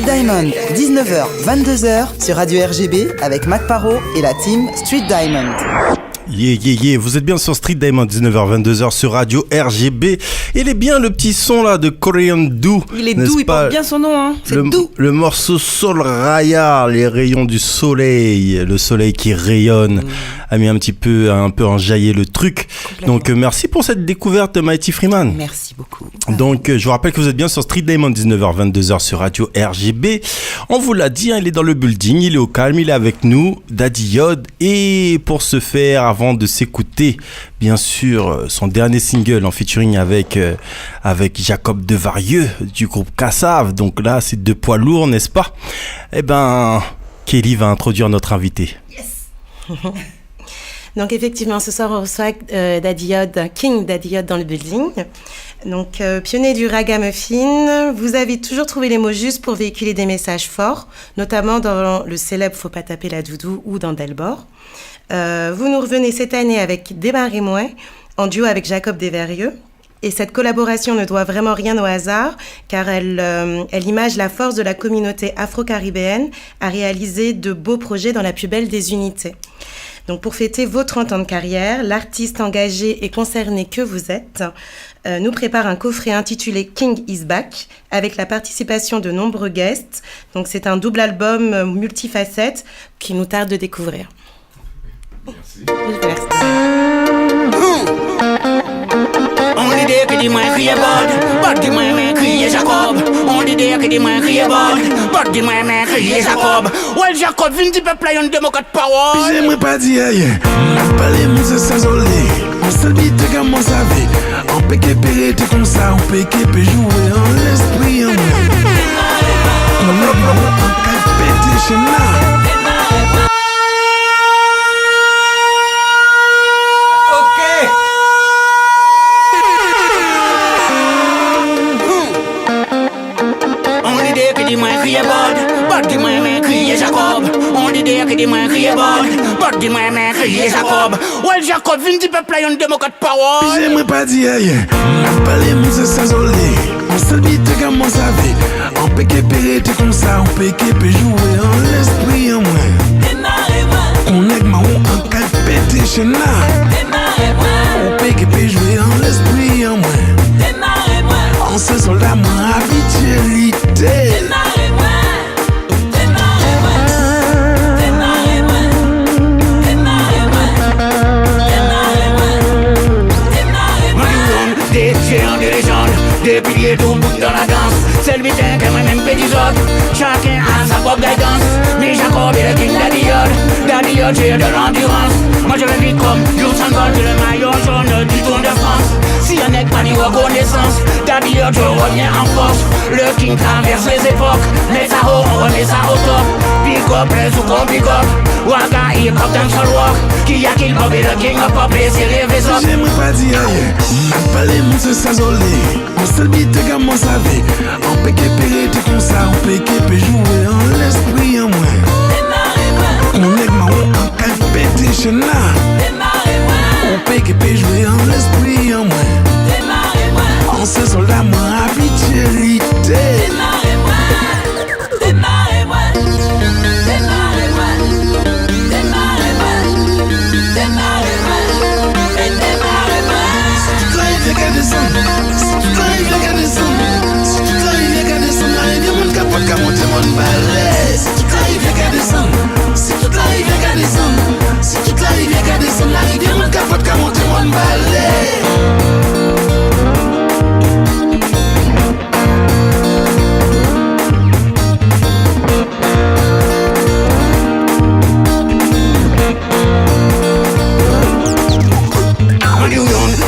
Diamond, 19h, 22h sur Radio RGB avec Mac Parot et la team Street Diamond. Yeah, vous êtes bien sur Street Diamond, 19h, 22h sur Radio RGB. Il est bien le petit son là de Korean Do. Il est doux, il porte bien son nom, hein. C'est doux. Le morceau Sol Raya, les rayons du soleil, le soleil qui rayonne, a mis un peu enjaillé le truc. Donc merci pour cette découverte, Mighty Freeman. Merci beaucoup. Donc je vous rappelle que vous êtes bien sur Street Diamond, 19h, 22h sur Radio RGB. On vous l'a dit, hein, il est dans le building, il est au calme, il est avec nous, Daddy Yod. Et pour ce faire, avant de s'écouter, bien sûr, son dernier single en featuring avec Jacob Devarieux du groupe Kassav. Donc là, c'est deux poids lourds, n'est-ce pas? Eh ben, Kelly va introduire notre invité. Yes. Donc effectivement, ce soir, on reçoit Daddy Yod, King Daddy Yod dans le building. Donc, pionnier du ragamuffin, vous avez toujours trouvé les mots justes pour véhiculer des messages forts, notamment dans le célèbre Faut pas taper la doudou ou dans Delbord. Vous nous revenez cette année avec Démarrez-moi, en duo avec Jacob Desvarieux. Et cette collaboration ne doit vraiment rien au hasard, car elle image la force de la communauté afro-caribéenne à réaliser de beaux projets dans la plus belle des unités. Donc pour fêter vos 30 ans de carrière, l'artiste engagé et concerné que vous êtes nous prépare un coffret intitulé King is Back avec la participation de nombreux guests. Donc c'est un double album multifacette qui nous tarde de découvrir. Merci. On dit que dis-moi crier bord, bord dis-moi crier Jacob. On dit que dis-moi crier bord, bord dis-moi crier Jacob. Ouais Jacob, vin du peuple yon démocrate parole. J'aimerais pas dire rien, m'a parlé mon s'azoler. On se dit que comment ça va. On peut qu'épérer tout comme ça, on peut qu'épérer jouer en l'esprit en moi. On est en capété chez là. Dis-moi crier bord, dis-moi crier Jacob. On dit que dis-moi crier bord, dis-moi crier Jacob. Ouais Jacob, vin du peuple yon démocrate parole. J'aimerais pas dire rien, m'a parlé mon s'azoler. On se dit que comment ça va. On peut qu'épérer tout comme ça, on peut qu'épérer jouer en l'esprit en moi. On est ma en calpété chez là. On peut qu'épérer jouer en l'esprit en moi. On se soldat moins habitualité. Des géants, des légendes, des piliers tout bout dans la danse. C'est le butin que moi-même fait du autres. Chacun a sa propre guidance. Mais Jacob est le king Daddy Yod. Daddy Yod, j'ai de l'endurance. Moi je vais vite comme Usain Bolt, le maillot jaune du Tour de France. Si y'en a pas ni reconnaissance, Daddy Yod, je reviens en force. Le king traverse les époques. Mais ça haut, on remet ça au top. Pick up, les ou pick up. Waka, hip hop, dancehall rock. Qui a kill Bobby, le king of pop, et c'est les vaisseaux. J'aimerais pas dire rien, m'a parlé mon s'azoler. On se dit que comment ça va. On peut qu'épérer tout comme ça, on peut qu'épérer jouer en l'esprit en moi. On est ma en calpété chez là. On peut qu'épérer jouer en l'esprit en moi. On se soldat moins habitualité.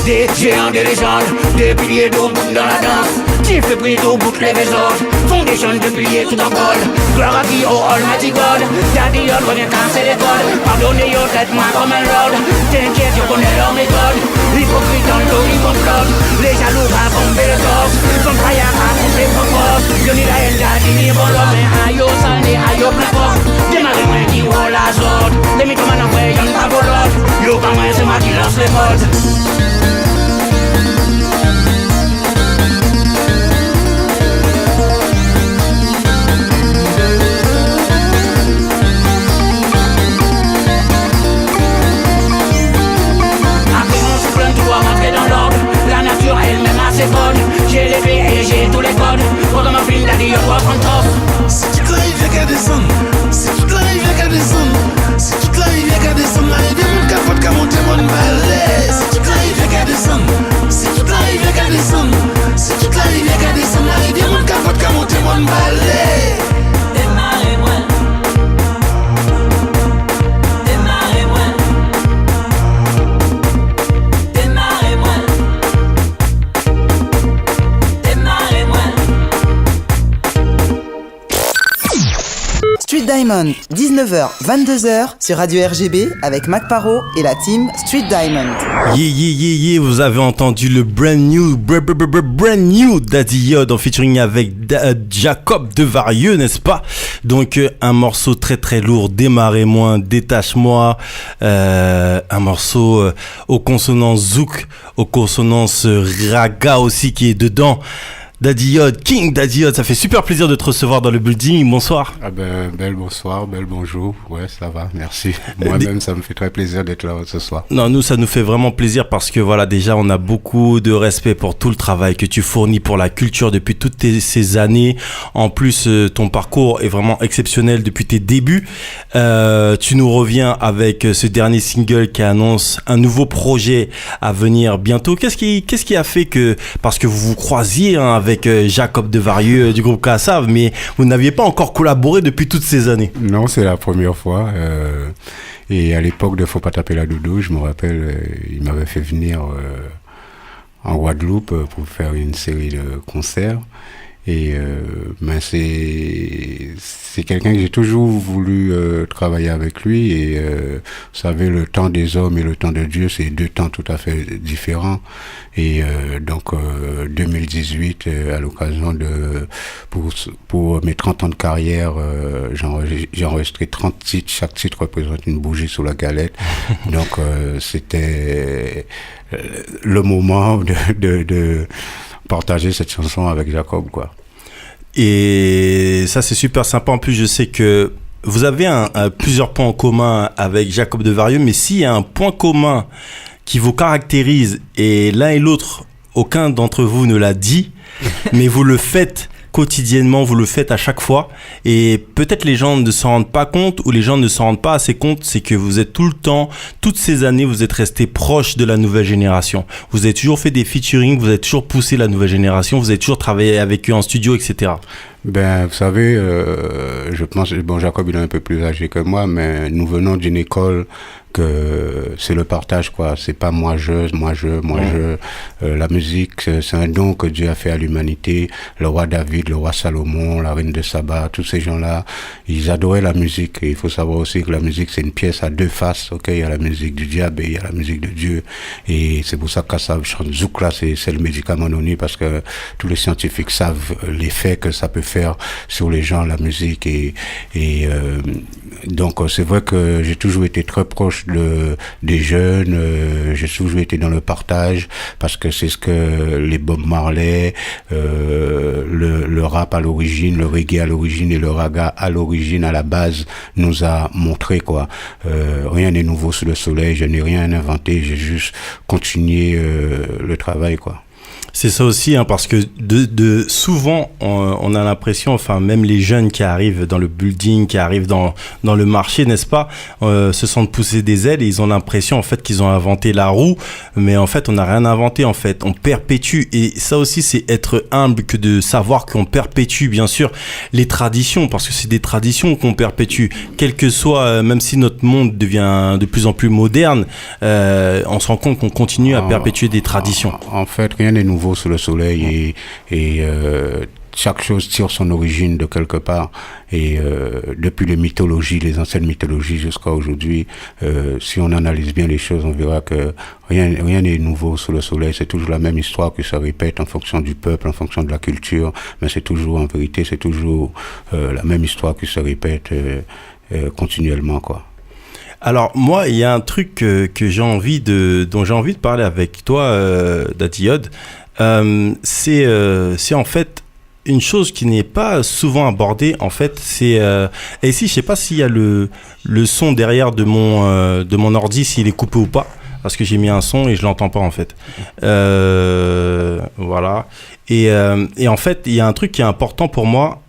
Des géants, des légendes, des piliers d'eau bout dans la danse. Qui fait pris d'eau bout les autres. Fondation de piliers tout en gold. Gloire à qui au Almighty God. Daddy Yod revient casser les codes. Pardonnez yo, traite-moi comme un lord. T'inquiète, je connais leur méthode. L'hypocrite dans le dos, ils complotent. Les jaloux à tomber le torse. Son frère à couper mon force. Je n'y la haine, daddy ni bon l'homme. Mais aïe, salé, aïe, plein fort. Démarrez-moi qui roule la zone. Les mythomanes en vrai, y'en pas pour l'autre. Yo, pas moi, c'est moi qui lance les modes. God, what am I feeling that you're up on top? Si toute la rivière qui a descendre, si toute la rivière qui a descendre, si toute la rivière qui a descendre, la rivière mon capote qui a monté mon balai. Si toute la rivière qui a descendre, si toute la rivière qui a descendre, si toute la rivière qui a descendre, la rivière mon capote qui a monté mon balai. Démarrez-moi, démarrez-moi, démarrez-moi, démarrez-moi. Street Diamond, 19h, 22h sur Radio RGB avec Mac Paro et la team Street Diamond. Yeah, vous avez entendu le brand new Daddy Yod en featuring avec Jacob Devarieux, n'est-ce pas? Donc un morceau très très lourd, Démarrez-moi, Détache-moi, un morceau aux consonances zouk, aux consonances raga aussi qui est dedans. Daddy Yod, King Daddy Yod, ça fait super plaisir de te recevoir dans le building. Bonsoir. Ah ben, bel bonsoir, bel bonjour. Ouais, ça va, merci. Moi-même, ça me fait très plaisir d'être là ce soir. Non, nous, ça nous fait vraiment plaisir parce que voilà, déjà, on a beaucoup de respect pour tout le travail que tu fournis pour la culture depuis toutes ces années. En plus, ton parcours est vraiment exceptionnel depuis tes débuts. Tu nous reviens avec ce dernier single qui annonce un nouveau projet à venir bientôt. Qu'est-ce qui a fait que, parce que vous vous croisiez avec Jacob Devarieux du groupe Kassav, mais vous n'aviez pas encore collaboré depuis toutes ces années? Non, c'est la première fois. Et à l'époque de Faut pas taper la dodo, je me rappelle, il m'avait fait venir en Guadeloupe pour faire une série de concerts. Et ben c'est quelqu'un que j'ai toujours voulu travailler avec lui. Et vous savez, le temps des hommes et le temps de Dieu, c'est deux temps tout à fait différents. Et donc 2018, à l'occasion de pour mes 30 ans de carrière, j'ai enregistré 30 titres. Chaque titre représente une bougie sous la galette. Donc c'était le moment de partager cette chanson avec Jacob, quoi. Et ça, c'est super sympa. En plus, je sais que vous avez plusieurs points en commun avec Jacob Devarieux, mais s'il y a un point commun qui vous caractérise, et l'un et l'autre, aucun d'entre vous ne l'a dit, mais vous le faites quotidiennement, vous le faites à chaque fois, et peut-être les gens ne s'en rendent pas compte, ou les gens ne s'en rendent pas assez compte, c'est que vous êtes tout le temps, toutes ces années, vous êtes resté proche de la nouvelle génération. Vous avez toujours fait des featuring, vous avez toujours poussé la nouvelle génération, vous avez toujours travaillé avec eux en studio, etc. Ben, vous savez, je pense, bon, Jacob, il est un peu plus âgé que moi, mais nous venons d'une école que c'est le partage, quoi. C'est pas moi. La musique, c'est un don que Dieu a fait à l'humanité. Le roi David, le roi Salomon, la reine de Saba, tous ces gens-là, ils adoraient la musique. Et il faut savoir aussi que la musique, c'est une pièce à deux faces, ok? Il y a la musique du diable et il y a la musique de Dieu. Et c'est pour ça que Kassav chante Zouk, là, c'est le médicament non nu, parce que tous les scientifiques savent l'effet que ça peut faire sur les gens, la musique. Et donc, c'est vrai que j'ai toujours été très proche des jeunes, j'ai toujours été dans le partage, parce que c'est ce que les Bob Marley, le rap à l'origine, le reggae à l'origine et le raga à l'origine, à la base, nous a montré, quoi. Rien n'est nouveau sous le soleil, je n'ai rien inventé, j'ai juste continué le travail, quoi. C'est ça aussi, hein, parce que souvent, on a l'impression, enfin, même les jeunes qui arrivent dans le building, qui arrivent dans le marché, n'est-ce pas, se sentent pousser des ailes et ils ont l'impression, en fait, qu'ils ont inventé la roue, mais en fait, on n'a rien inventé, en fait. On perpétue, et ça aussi, c'est être humble que de savoir qu'on perpétue, bien sûr, les traditions, parce que c'est des traditions qu'on perpétue, quel que soit, même si notre monde devient de plus en plus moderne, on se rend compte qu'on continue à perpétuer des traditions. En fait, rien n'est nouveau sous le soleil et chaque chose tire son origine de quelque part et depuis les mythologies, les anciennes mythologies jusqu'à aujourd'hui, si on analyse bien les choses, on verra que rien n'est nouveau sous le soleil. C'est toujours la même histoire qui se répète en fonction du peuple, en fonction de la culture, mais c'est toujours, en vérité, c'est toujours la même histoire qui se répète continuellement, quoi. Alors moi, il y a un truc dont j'ai envie de parler avec toi, Daddy Yod. C'est en fait une chose qui n'est pas souvent abordée. En fait, c'est et ici, je sais pas s'il y a le son derrière de mon ordi, s'il est coupé ou pas. parce que j'ai mis un son et je l'entends pas en fait. Voilà. Et en fait, il y a un truc qui est important pour moi.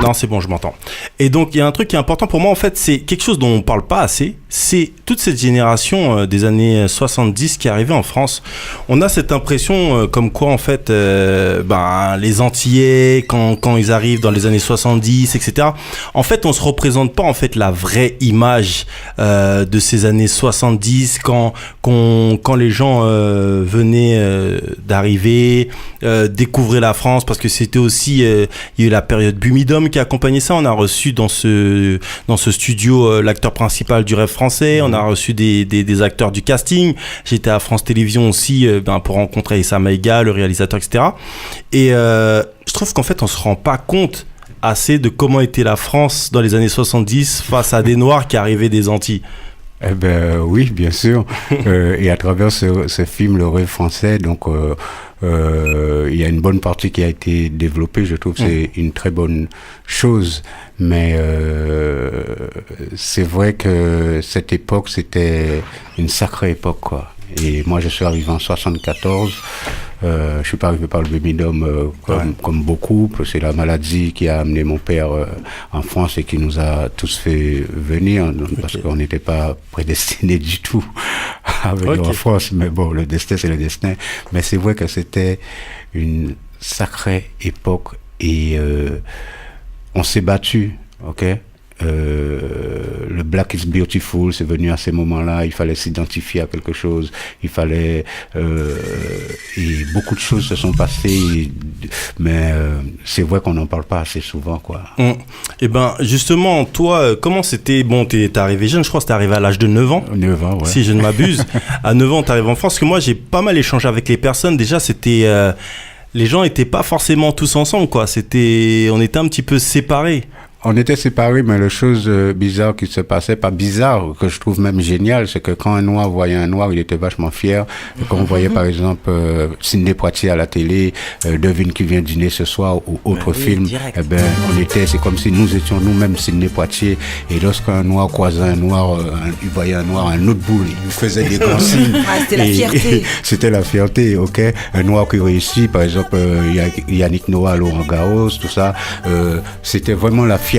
Non, c'est bon, je m'entends. Et donc, il y a un truc qui est important pour moi, en fait, c'est quelque chose dont on parle pas assez. C'est toute cette génération des années 70 qui est arrivée en France. On a cette impression comme quoi, en fait, les Antillais, quand ils arrivent dans les années 70, etc., en fait, on se représente pas, en fait, la vraie image de ces années 70 quand les gens venaient d'arriver, découvrir la France, parce que c'était aussi, il y a eu la période Bumidum qui a accompagné ça. On a reçu dans ce studio l'acteur principal du Rêve français. On a reçu des acteurs du casting. J'étais à France Télévisions aussi pour rencontrer Issa Maïga, le réalisateur, etc. Et je trouve qu'en fait, on se rend pas compte assez de comment était la France dans les années 70 face à des Noirs qui arrivaient des Antilles. Eh ben oui, bien sûr. Et à travers ce film, Le Rêve français, donc il y a une bonne partie qui a été développée. Je trouve que c'est une très bonne chose. Mais c'est vrai que cette époque, c'était une sacrée époque, quoi. Et moi, je suis arrivé en 74. Je suis pas arrivé par le Bumidum comme beaucoup. C'est la maladie qui a amené mon père en France et qui nous a tous fait venir, parce qu'on n'était pas prédestinés du tout à venir en France. Mais bon, le destin, c'est le destin. Mais c'est vrai que c'était une sacrée époque et on s'est battu, ok. Le Black is Beautiful, c'est venu à ces moments-là. Il fallait s'identifier à quelque chose. Il fallait et beaucoup de choses se sont passées, mais c'est vrai qu'on n'en parle pas assez souvent, quoi. Et ben justement, toi, comment c'était? Bon, t'es arrivé jeune, je crois que t'es arrivé à l'âge de 9 ans. 9 ans, ouais. Si je ne m'abuse. À 9 ans, t'arrives en France. Parce que moi, j'ai pas mal échangé avec les personnes. Déjà, c'était les gens étaient pas forcément tous ensemble, quoi. On était un petit peu séparés. On était séparés, mais la chose bizarre qui se passait, pas bizarre, que je trouve même génial, c'est que quand un Noir voyait un Noir, il était vachement fier. Et quand on voyait par exemple Sidney Poitier à la télé, Devine qui vient dîner ce soir ou autre film, eh ben c'est comme si nous étions nous-mêmes Sidney Poitier. Et lorsqu'un Noir croisait un Noir, il voyait un Noir, un autre boule, il lui faisait des grands signes. C'était la fierté. C'était la fierté, ok. Un Noir qui réussit, par exemple, Yannick Noah, Laurent Garros, tout ça, c'était vraiment la fierté.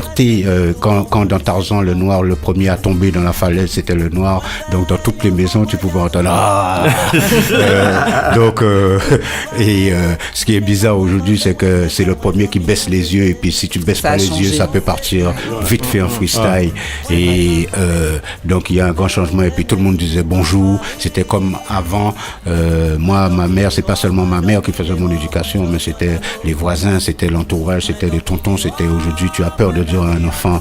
Quand dans Tarzan, le Noir, le premier à tomber dans la falaise, c'était le Noir. Donc dans toutes les maisons, tu pouvais entendre ce qui est bizarre aujourd'hui, c'est que c'est le premier qui baisse les yeux, et puis si tu baisses pas les yeux, ça peut partir vite fait en freestyle. Et donc il y a un grand changement, et puis tout le monde disait bonjour. C'était comme avant. Moi, ma mère, c'est pas seulement ma mère qui faisait mon éducation, mais c'était les voisins, c'était l'entourage, c'était les tontons, c'était aujourd'hui tu as peur de dire à un enfant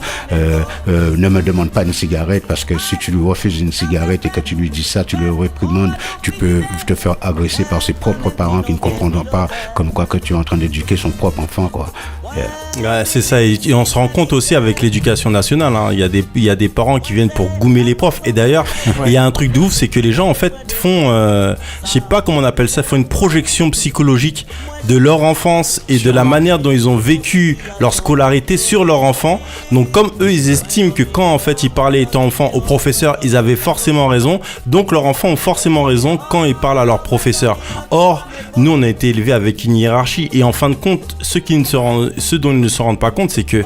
ne me demande pas une cigarette, parce que si tu lui refuses une cigarette et que tu lui dis ça, tu le réprimandes, tu peux te faire agresser par ses propres parents qui ne comprendront pas comme quoi que tu es en train d'éduquer son propre enfant, quoi. Ouais, c'est ça, et on se rend compte aussi avec l'éducation nationale, hein. Il y a des parents qui viennent pour goumer les profs, et d'ailleurs il y a un truc de ouf, c'est que les gens en fait font je sais pas comment on appelle ça, font une projection psychologique de leur enfance et de la manière dont ils ont vécu leur scolarité sur leur enfant. Donc comme eux ils estiment que quand en fait ils parlaient étant enfant aux professeurs, ils avaient forcément raison, donc leurs enfants ont forcément raison quand ils parlent à leurs professeurs. Or nous on a été élevés avec une hiérarchie, et en fin de compte ce dont ils ne se rendent pas compte, c'est que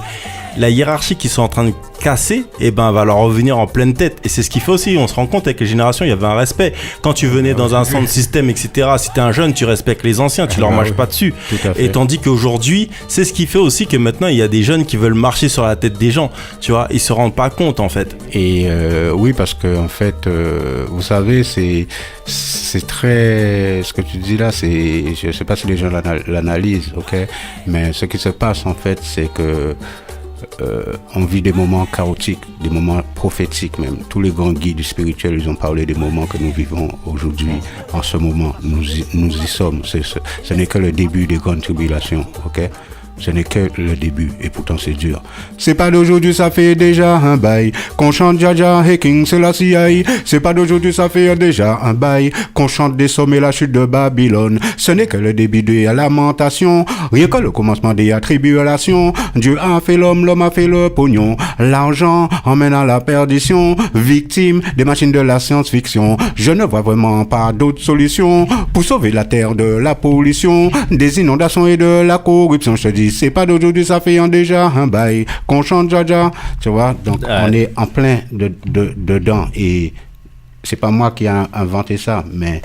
la hiérarchie qu'ils sont en train de casser, va leur revenir en pleine tête. Et c'est ce qu'il fait aussi. On se rend compte avec les générations, il y avait un respect. Quand tu venais dans un centre système, etc., si t'es un jeune, tu respectes les anciens, tu leur marches pas dessus. Et tandis qu'aujourd'hui, c'est ce qui fait aussi que maintenant, il y a des jeunes qui veulent marcher sur la tête des gens. Tu vois, ils se rendent pas compte, en fait. Et oui, parce que en fait, vous savez, c'est très... Ce que tu dis là, je sais pas si les gens l'analysent, ok? Mais ce qui se passe, en fait, c'est que on vit des moments chaotiques, des moments prophétiques même. Tous les grands guides spirituels, ils ont parlé des moments que nous vivons aujourd'hui. En ce moment, nous y sommes. Ce n'est que le début des grandes tribulations, ok? Ce n'est que le début, et pourtant c'est dur. C'est pas d'aujourd'hui, ça fait déjà un bail qu'on chante Jaja et King Selassie. C'est pas d'aujourd'hui, ça fait déjà un bail qu'on chante des sommets, la chute de Babylone. Ce n'est que le début de la lamentation, rien que le commencement des tribulations. Dieu a fait l'homme, l'homme a fait le pognon. L'argent emmène à la perdition, victime des machines de la science-fiction. Je ne vois vraiment pas d'autre solution pour sauver la terre de la pollution, des inondations et de la corruption. Je te dis, c'est pas d'aujourd'hui, ça fait déjà un bail qu'on chante Jaja, tu vois. Donc on est en plein dedans, et c'est pas moi qui ai inventé ça, mais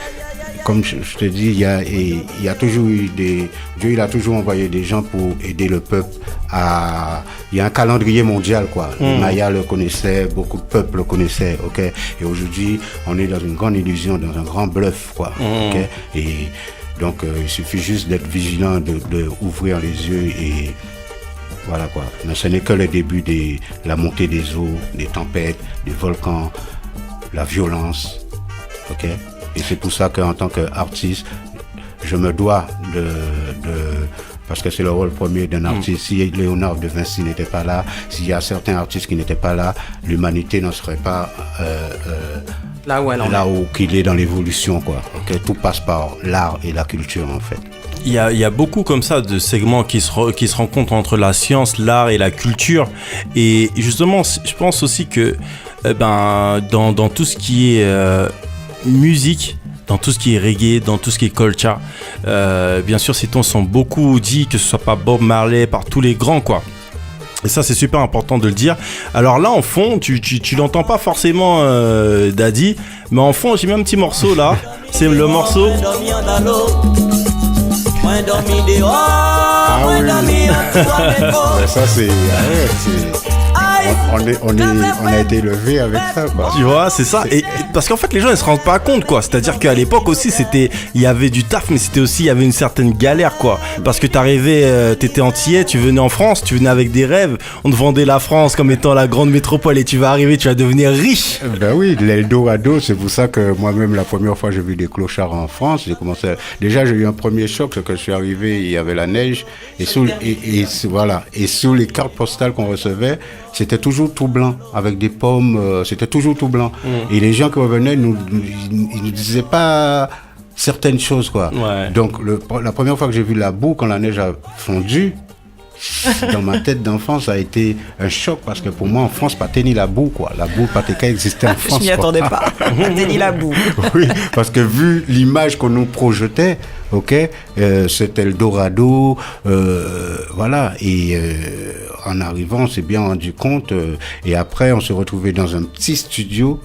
comme je te dis, il y a toujours eu Dieu, il a toujours envoyé des gens pour aider le peuple à... Il y a un calendrier mondial, quoi. Les Mayas le connaissaient, beaucoup de peuples le connaissaient, ok. Et aujourd'hui, on est dans une grande illusion, dans un grand bluff, quoi, ok. Et donc, il suffit juste d'être vigilant, de ouvrir les yeux, et voilà, quoi. Mais ce n'est que le début de la montée des eaux, des tempêtes, des volcans, la violence, ok. Et c'est pour ça qu'en tant qu'artiste, je me dois parce que c'est le rôle premier d'un artiste. Si Léonard de Vinci n'était pas là, s'il y a certains artistes qui n'étaient pas là, l'humanité n'en serait pas là où qu'il est dans l'évolution, quoi. Okay? Tout passe par l'art et la culture, en fait. Il y a beaucoup comme ça de segments qui se rencontrent entre la science, l'art et la culture. Et justement, je pense aussi que dans tout ce qui est musique, dans tout ce qui est reggae, dans tout ce qui est culture, bien sûr ces tons sont beaucoup dits, que ce soit par Bob Marley, par tous les grands, quoi. Et ça, c'est super important de le dire. Alors là, en fond, tu l'entends pas forcément, Daddy, mais en fond, j'ai mis un petit morceau là. C'est le morceau. Ah oui. Ça, c'est... On a été élevé avec ça, quoi. Tu vois, c'est ça. Et parce qu'en fait, les gens ils se rendent pas compte, quoi. C'est-à-dire qu'à l'époque aussi, il y avait du taf, mais il y avait une certaine galère, quoi. Parce que t'étais antillais, tu venais en France, tu venais avec des rêves. On te vendait la France comme étant la grande métropole, et tu vas arriver, tu vas devenir riche. Ben oui, l'Eldorado, c'est pour ça que moi-même, la première fois j'ai vu des clochards en France, déjà j'ai eu un premier choc, c'est que je suis arrivé, il y avait la neige, et sous les cartes postales qu'on recevait, c'était toujours tout blanc, avec des pommes, c'était toujours tout blanc. Et les gens qui revenaient, ils nous disaient pas certaines choses, quoi. Ouais. Donc, la première fois que j'ai vu la boue, quand la neige a fondu, dans ma tête d'enfant, ça a été un choc, parce que pour moi, en France, pas ni la boue, quoi. La boue, pas existait en France. Je m'y attendais pas. Pas ni la boue. Oui, parce que vu l'image qu'on nous projetait, ok, c'était le Dorado, voilà, et en arrivant, on s'est bien rendu compte, et après, on s'est retrouvé dans un petit studio,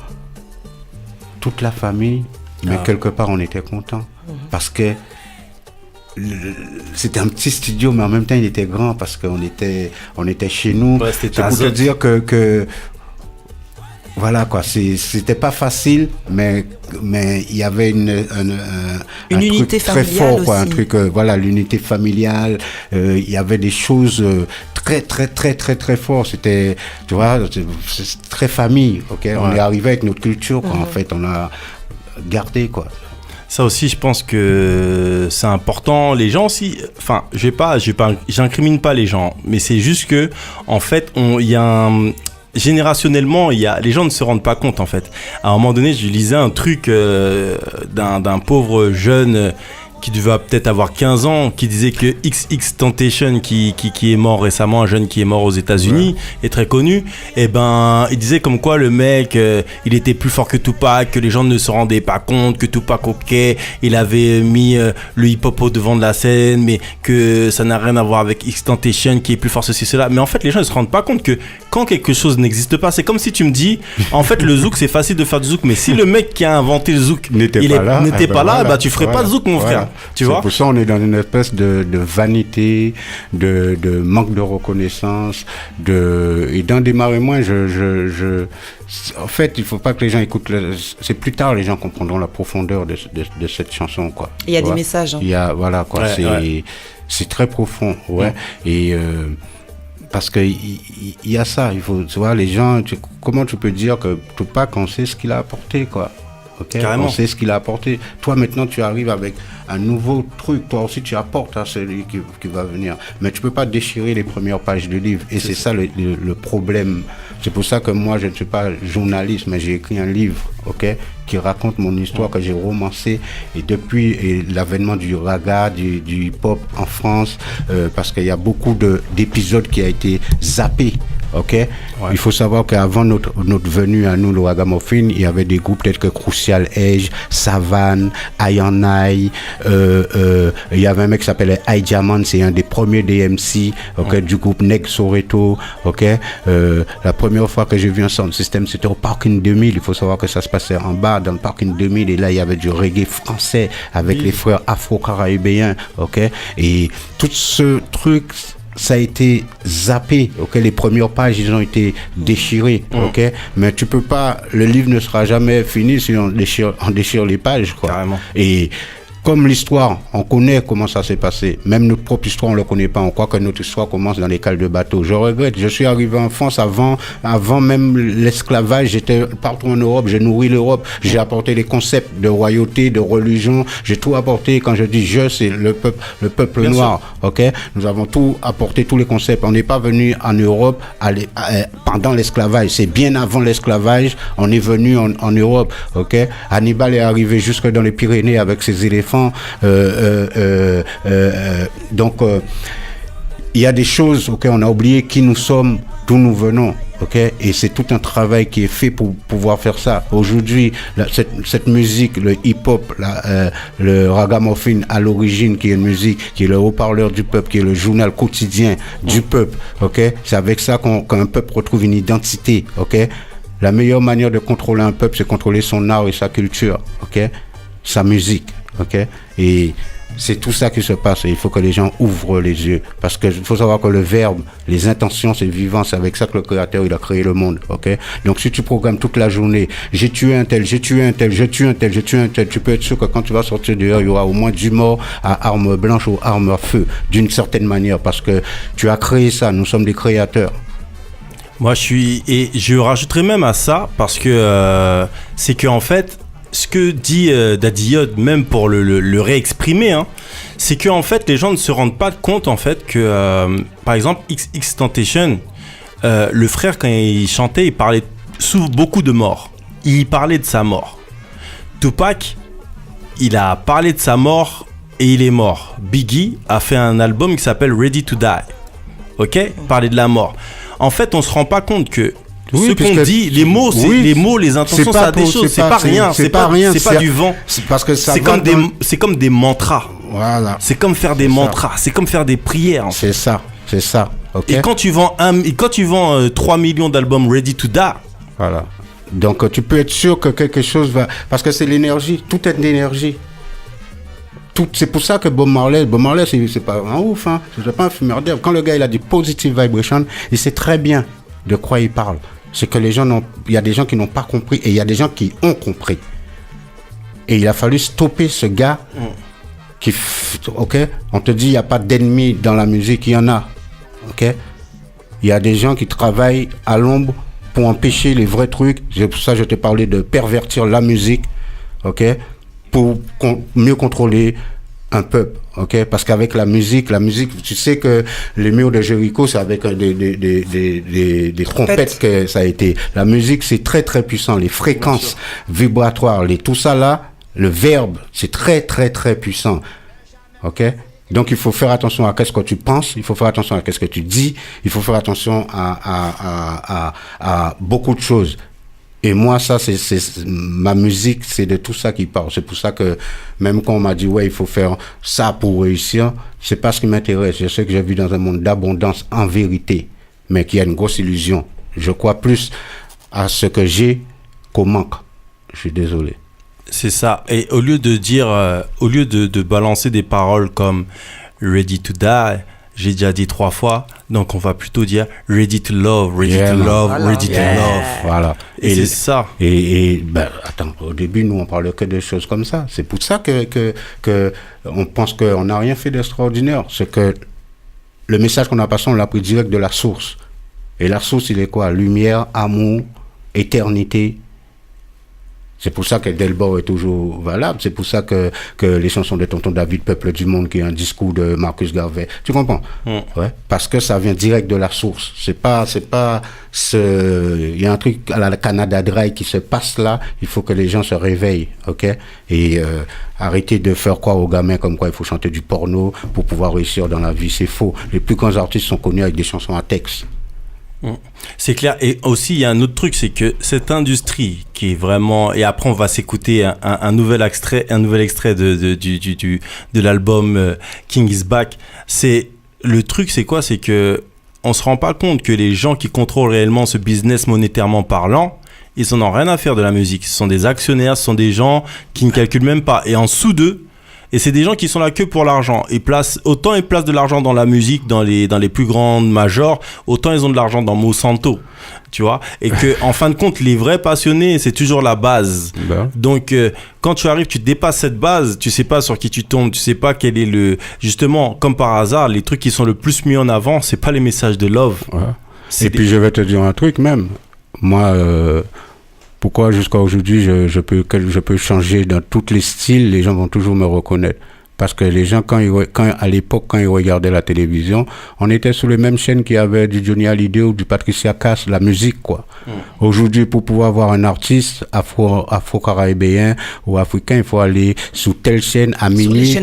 toute la famille, mais quelque part, on était content, parce que c'était un petit studio, mais en même temps, il était grand, parce qu'on était chez nous. Ouais, c'est pour te dire que voilà, quoi, c'était pas facile, mais il y avait une unité truc très familiale fort, quoi, aussi. un truc, voilà, l'unité familiale, il y avait des choses très, très, très, très, très fort. C'était, tu vois, c'est très famille, ok. Ouais. On est arrivé avec notre culture, quoi, en fait, on a gardé, quoi. Ça aussi, je pense que c'est important. Les gens aussi, enfin, j'incrimine pas les gens, mais c'est juste que, en fait, générationnellement, les gens ne se rendent pas compte, en fait. À un moment donné, je lisais un truc d'un pauvre jeune qui devait peut-être avoir 15 ans, qui disait que XXXTentacion, qui est mort récemment, un jeune qui est mort aux États-Unis, est très connu, et il disait comme quoi le mec, il était plus fort que Tupac, que les gens ne se rendaient pas compte, que Tupac, ok, il avait mis le hip-hop au devant de la scène, mais que ça n'a rien à voir avec XXXTentacion qui est plus fort ceci, cela. Mais en fait, les gens ne se rendent pas compte que quand quelque chose n'existe pas, c'est comme si tu me dis, en fait, le zouk, c'est facile de faire du zouk, mais si le mec qui a inventé le zouk n'était pas là, tu ferais pas de zouk, mon frère. Tu vois, pour ça, on est dans une espèce de vanité, de manque de reconnaissance, et d'en démarrer moins. En fait, il faut pas que les gens écoutent. C'est plus tard, les gens comprendront la profondeur de cette chanson, quoi. Il y a des messages. Il y a, voilà, quoi. C'est très profond, ouais. Et parce que il y a ça. Il faut, tu vois, les gens. Comment tu peux dire que Tupac, on sait ce qu'il a apporté, quoi. ok? Carrément. On sait ce qu'il a apporté. Toi, maintenant, tu arrives avec un nouveau truc. Toi aussi, tu apportes à celui qui va venir. Mais tu peux pas déchirer les premières pages du livre. Et c'est ça le problème. C'est pour ça que moi, je ne suis pas journaliste, mais j'ai écrit un livre, ok? Qui raconte mon histoire, que j'ai romancé. Et depuis l'avènement du raga, du hip-hop en France, parce qu'il y a beaucoup d'épisodes qui a été zappé. Ok, il faut savoir qu'avant notre venue à nous, le Ragamuffin, il y avait des groupes tels que Crucial Edge, Savane, I, il y avait un mec qui s'appelait I Diamond, c'est un des premiers DMC, ok, du groupe Neg Soreto, ok. La première fois que j'ai vu un sound system, c'était au Parking 2000. Il faut savoir que ça se passait en bas dans le Parking 2000, et là il y avait du reggae français avec les frères afro-caribéens, ok. Et tout ce truc, ça a été zappé, ok. Les premières pages, ils ont été déchirées, ok. Mais tu peux pas, le livre ne sera jamais fini si on déchire les pages, quoi. Carrément. Et comme l'histoire, on connaît comment ça s'est passé. Même notre propre histoire, on ne le connaît pas. On croit que notre histoire commence dans les cales de bateau. Je regrette. Je suis arrivé en France avant même l'esclavage. J'étais partout en Europe. J'ai nourri l'Europe. J'ai apporté les concepts de royauté, de religion. J'ai tout apporté. Quand je dis je, c'est le peuple Bien noir. Ok. Nous avons tout apporté, tous les concepts. On n'est pas venu en Europe pendant l'esclavage. C'est bien avant l'esclavage. On est venu en Europe. Ok. Hannibal est arrivé jusque dans les Pyrénées avec ses éléphants. Donc il y a des choses, ok, on a oublié qui nous sommes, d'où nous venons, ok, et c'est tout un travail qui est fait pour pouvoir faire ça. Aujourd'hui, cette musique, le hip-hop, le ragamuffin à l'origine, qui est une musique, qui est le haut-parleur du peuple, qui est le journal quotidien du peuple, ok, c'est avec ça qu'un peuple retrouve une identité, ok. La meilleure manière de contrôler un peuple, c'est contrôler son art et sa culture, ok, sa musique. Ok, et c'est tout ça qui se passe. Et il faut que les gens ouvrent les yeux, parce que il faut savoir que le verbe, les intentions, c'est vivant. C'est avec ça que le créateur il a créé le monde. Ok, donc si tu programmes toute la journée, j'ai tué un tel, j'ai tué un tel, je tue un tel, je tue un tel, tu peux être sûr que quand tu vas sortir dehors, il y aura au moins 10 morts à armes blanches ou armes à feu, d'une certaine manière, parce que tu as créé ça. Nous sommes des créateurs. Moi, je rajouterais même à ça, parce que c'est que en fait, ce que dit Daddy Yod, même pour le réexprimer, hein, c'est que en fait les gens ne se rendent pas compte en fait que par exemple XXXTentacion, le frère, quand il chantait, il parlait souvent beaucoup de mort. Il parlait de sa mort. Tupac, il a parlé de sa mort et il est mort. Biggie a fait un album qui s'appelle Ready to Die. Ok, parler de la mort. En fait, on se rend pas compte que ce qu'on dit, les mots, les intentions, ça a des choses. C'est pas rien. C'est pas du vent. C'est parce que ça. C'est comme des mantras. Voilà. C'est comme faire des mantras. C'est comme faire des prières. En fait. C'est ça. Okay. Et quand tu vends 3 millions d'albums Ready to Die. Voilà. Donc tu peux être sûr que quelque chose va, parce que c'est l'énergie. Tout est d'énergie. C'est pour ça que Bob Marley, c'est pas un ouf, hein. C'est pas un fumeur d'herbe. Quand le gars il a dit positive vibration, il sait très bien de quoi il parle. C'est que il y a des gens qui n'ont pas compris et il y a des gens qui ont compris. Et il a fallu stopper ce gars ok, on te dit il n'y a pas d'ennemis dans la musique, il y en a, ok. Il y a des gens qui travaillent à l'ombre pour empêcher les vrais trucs. C'est pour ça que je t'ai parlé de pervertir la musique, ok, pour mieux contrôler un peuple, ok, parce qu'avec la musique, tu sais que les murs de Jéricho, c'est avec des trompettes que ça a été. La musique, c'est très très puissant. Les fréquences vibratoires, tout ça là, le verbe, c'est très très très puissant, ok. Donc il faut faire attention à qu'est-ce que tu penses, il faut faire attention à qu'est-ce que tu dis, il faut faire attention à beaucoup de choses. Et moi, ça, c'est ma musique, c'est de tout ça qui parle. C'est pour ça que même quand on m'a dit, ouais, il faut faire ça pour réussir, c'est pas ce qui m'intéresse. Je sais que j'ai vu dans un monde d'abondance en vérité, mais qu'il y a une grosse illusion. Je crois plus à ce que j'ai qu'au manque. Je suis désolé. C'est ça. Et au lieu de dire, au lieu de balancer des paroles comme Ready to Die, j'ai déjà dit 3 fois, donc on va plutôt dire ready to love, ready to love, ready to love. Voilà. Et c'est ça. Et attends, au début, nous, on parlait que de choses comme ça. C'est pour ça que on pense qu'on n'a rien fait d'extraordinaire. C'est que le message qu'on a passé, on l'a pris direct de la source. Et la source, il est quoi? Lumière, amour, éternité. C'est pour ça que Delbord est toujours valable. C'est pour ça que les chansons de Tonton David, Peuple du Monde, qui est un discours de Marcus Garvey. Tu comprends? Ouais. Parce que ça vient direct de la source. Il y a un truc à la Canada Dry qui se passe là. Il faut que les gens se réveillent, ok? Et arrêter de faire croire aux gamins comme quoi il faut chanter du porno pour pouvoir réussir dans la vie. C'est faux. Les plus grands artistes sont connus avec des chansons à texte. C'est clair. Et aussi, il y a un autre truc, c'est que cette industrie qui est vraiment... Et après, on va s'écouter un nouvel extrait de l'album King is Back. Le truc, c'est quoi? C'est que on se rend pas compte que les gens qui contrôlent réellement ce business monétairement parlant, ils en ont rien à faire de la musique. Ce sont des actionnaires, ce sont des gens qui ne calculent même pas. Et en dessous d'eux, et c'est des gens qui sont là que pour l'argent. Autant ils placent de l'argent dans la musique, dans les plus grandes majors, autant ils ont de l'argent dans Monsanto, tu vois. Et que, en fin de compte, les vrais passionnés, c'est toujours la base. Donc, quand tu arrives, tu dépasses cette base, tu sais pas sur qui tu tombes, tu sais pas quel est justement, comme par hasard, les trucs qui sont le plus mis en avant, c'est pas les messages de love. Ouais. Puis je vais te dire un truc même. Moi, pourquoi jusqu'à aujourd'hui je peux changer dans tous les styles, les gens vont toujours me reconnaître. Parce que les gens, à l'époque, quand ils regardaient la télévision, on était sur les mêmes chaînes qu'il y avait du Johnny Hallyday ou du Patricia Cass, la musique, quoi. Aujourd'hui, pour pouvoir voir un artiste afro-caribéen ou africain, il faut aller sous telle chaîne à minuit,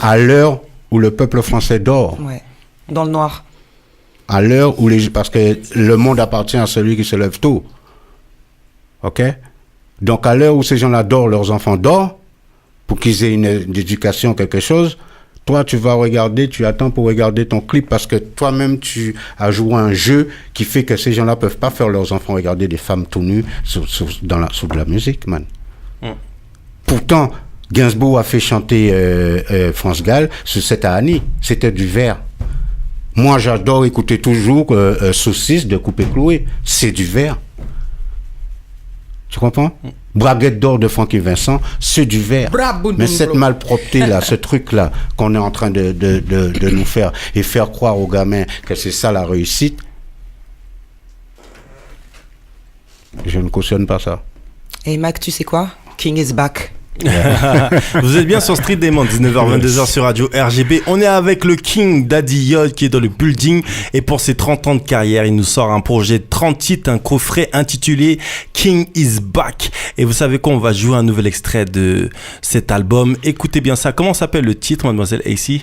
à l'heure où le peuple français dort. Ouais, dans le noir. À l'heure où parce que le monde appartient à celui qui se lève tôt. Ok? Donc, à l'heure où ces gens-là dorment, leurs enfants dorment, pour qu'ils aient une éducation, quelque chose, toi, tu vas regarder, tu attends pour regarder ton clip parce que toi-même, tu as joué un jeu qui fait que ces gens-là peuvent pas faire leurs enfants regarder des femmes tout nues sous de la musique, man. Pourtant, Gainsbourg a fait chanter France Gall sur cette année. C'était du vers. Moi, j'adore écouter toujours Saucisse de Coupé Cloué. C'est du vers. Tu comprends? Braguette d'or de Francky Vincent, c'est du verre. Mais cette malpropreté là, ce truc là qu'on est en train de nous faire et faire croire aux gamins que c'est ça la réussite, je ne cautionne pas ça. Et Mac, tu sais quoi? King is back. Vous êtes bien sur Street Demon, 19h-22h sur Radio RGB. On est avec le King Daddy Yod qui est dans le building. Et pour ses 30 ans de carrière, il nous sort un projet de 30 titres, un coffret intitulé King is Back. Et vous savez quoi, on va jouer un nouvel extrait de cet album. Écoutez bien ça. Comment s'appelle le titre, mademoiselle AC?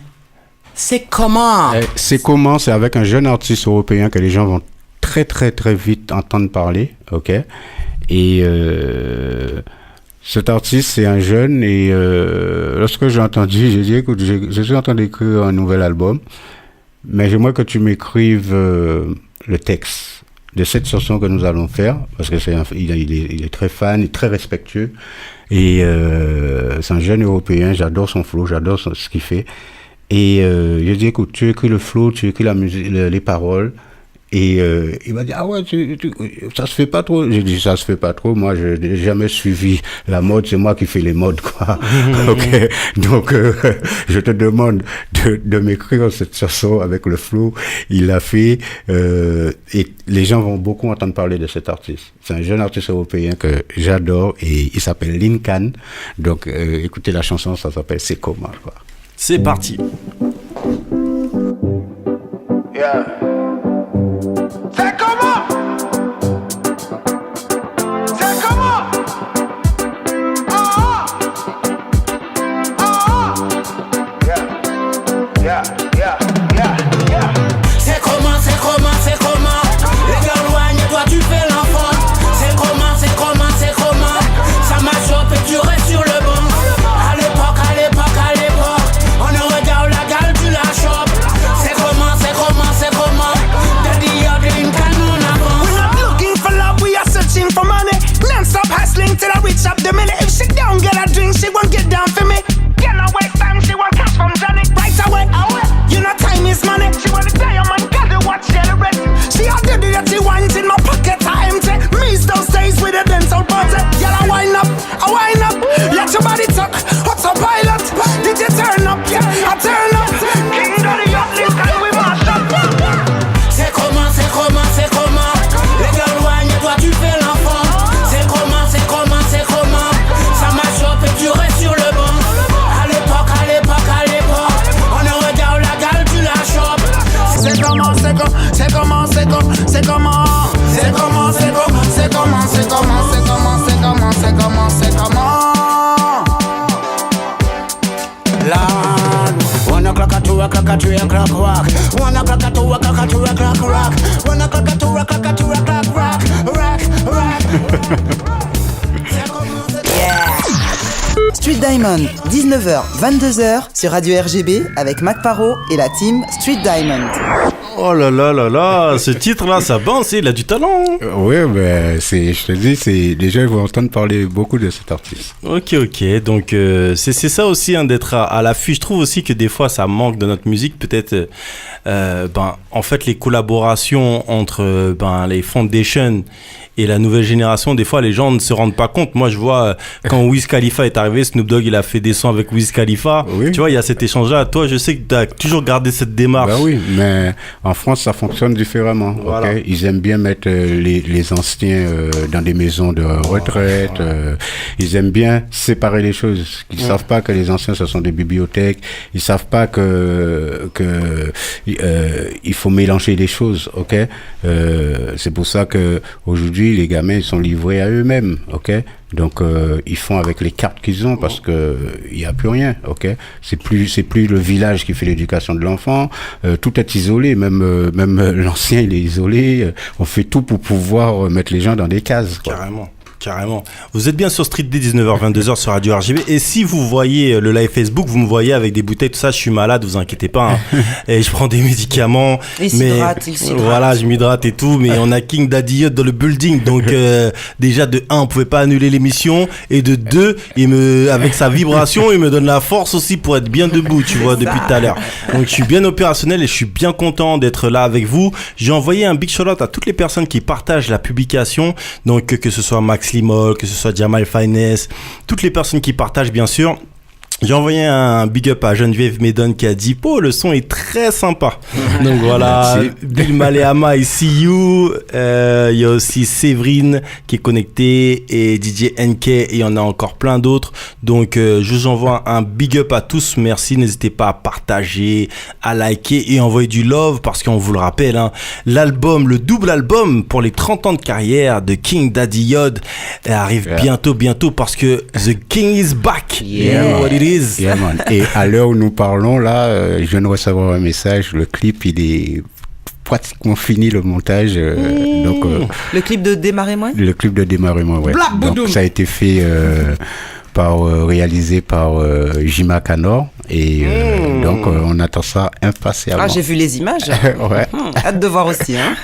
C'est comment? C'est comment? C'est avec un jeune artiste européen que les gens vont très très très vite entendre parler. Ok? Et cet artiste, c'est un jeune et lorsque j'ai entendu, j'ai dit, écoute, je suis en train d'écrire un nouvel album, mais j'aimerais que tu m'écrives le texte de cette chanson que nous allons faire, parce que il est très fan, il est très respectueux, et c'est un jeune Européen, j'adore son flow, j'adore ce qu'il fait, et j'ai dit, écoute, tu écris le flow, tu écris la musique, les paroles. Et il m'a dit, ah ouais, ça se fait pas trop. J'ai dit, ça se fait pas trop. Moi, je n'ai jamais suivi la mode. C'est moi qui fais les modes, quoi. Ok. Donc, je te demande de m'écrire cette chanson avec le flow. Il l'a fait. Et les gens vont beaucoup entendre parler de cet artiste. C'est un jeune artiste européen que j'adore et il s'appelle Lincoln. Donc, écoutez la chanson, ça s'appelle C'est comment, quoi. C'est parti. Yeah. C'est comment? C'est comment? Ah ah ah yeah yeah yeah yeah yeah. C'est comment? C'est comment? C'est comment? Les gars loin, toi tu fais l'enfant. C'est comment? C'est comment? C'est comment? Ça m'a chopé, tu restes sur le banc. À l'époque, à l'époque, à l'époque, on ne regarde la gale, tu la chopes. C'est comment? C'est comment? C'est comment? 2 o'clock at 3 o'clock rock. 1 o'clock at 2 o'clock at 3 o'clock rock. 1 o'clock at 2 o'clock at 3 o'clock rock. Rock. Street Diamond, 19h, 22h sur Radio RGB avec Mac Paro et la team Street Diamond. Oh là là là là, ce titre-là, ça bounce, il a du talent. Oui, ben, je te dis, les gens vont entendre parler beaucoup de cet artiste. Ok, donc c'est ça aussi, hein, d'être à l'affût. Je trouve aussi que des fois, ça manque de notre musique. Peut-être, en fait, les collaborations entre les foundations et la nouvelle génération, des fois, les gens ne se rendent pas compte. Moi, je vois, quand Wiz Khalifa est arrivé, Snoop Dogg, il a fait des sons avec Wiz Khalifa. Oui. Tu vois, il y a cet échange-là. Toi, je sais que tu as toujours gardé cette démarche. Ben oui, mais en France, ça fonctionne différemment. Voilà. Okay? Ils aiment bien mettre les anciens dans des maisons de retraite. Ils aiment bien séparer les choses. Ils savent pas que les anciens, ce sont des bibliothèques. Ils savent pas il faut mélanger les choses. Ok, c'est pour ça que aujourd'hui, les gamins, ils sont livrés à eux-mêmes, ok. Donc ils font avec les cartes qu'ils ont parce que il y a plus rien, ok. C'est plus le village qui fait l'éducation de l'enfant. Tout est isolé, même l'ancien il est isolé. On fait tout pour pouvoir mettre les gens dans des cases, quoi. Carrément. Vous êtes bien sur Street D, 19h-22h sur Radio RGB. Et si vous voyez le live Facebook, vous me voyez avec des bouteilles, tout ça, je suis malade, vous inquiétez pas. Hein. Et je prends des médicaments. Il s'hydrate. Voilà, je m'hydrate et tout. Mais on a King Daddy Yacht dans le building. Donc, déjà, de 1, on pouvait pas annuler l'émission. Et de 2, avec sa vibration, il me donne la force aussi pour être bien debout, tu vois, depuis tout à l'heure. Donc, je suis bien opérationnel et je suis bien content d'être là avec vous. J'ai envoyé un big shout-out à toutes les personnes qui partagent la publication. Donc, que ce soit Max Limol, que ce soit Jamal Finesse, toutes les personnes qui partagent, bien sûr. J'ai envoyé un big up à Geneviève Medon qui a dit « Oh, le son est très sympa ». Donc voilà, Bill Maleama et See You. Il y a aussi Séverine qui est connectée et DJ NK et il y en a encore plein d'autres. Donc je vous envoie un big up à tous. Merci, n'hésitez pas à partager, à liker et envoyer du love parce qu'on vous le rappelle, hein, l'album, le double album pour les 30 ans de carrière de King Daddy Yod arrive bientôt parce que The King is back. Yeah. You know what it is. Yeah, man. Et à l'heure où nous parlons, là, je viens de recevoir un message. Le clip, il est pratiquement fini, le montage. Donc, le clip de Démarrez-moi. Le clip de Démarrez-moi, ouais. Donc, ça a été fait réalisé par Jima Kanor. Et donc, on attend ça impatiemment. Ah, j'ai vu les images. Ouais. Hâte de voir aussi. Hein.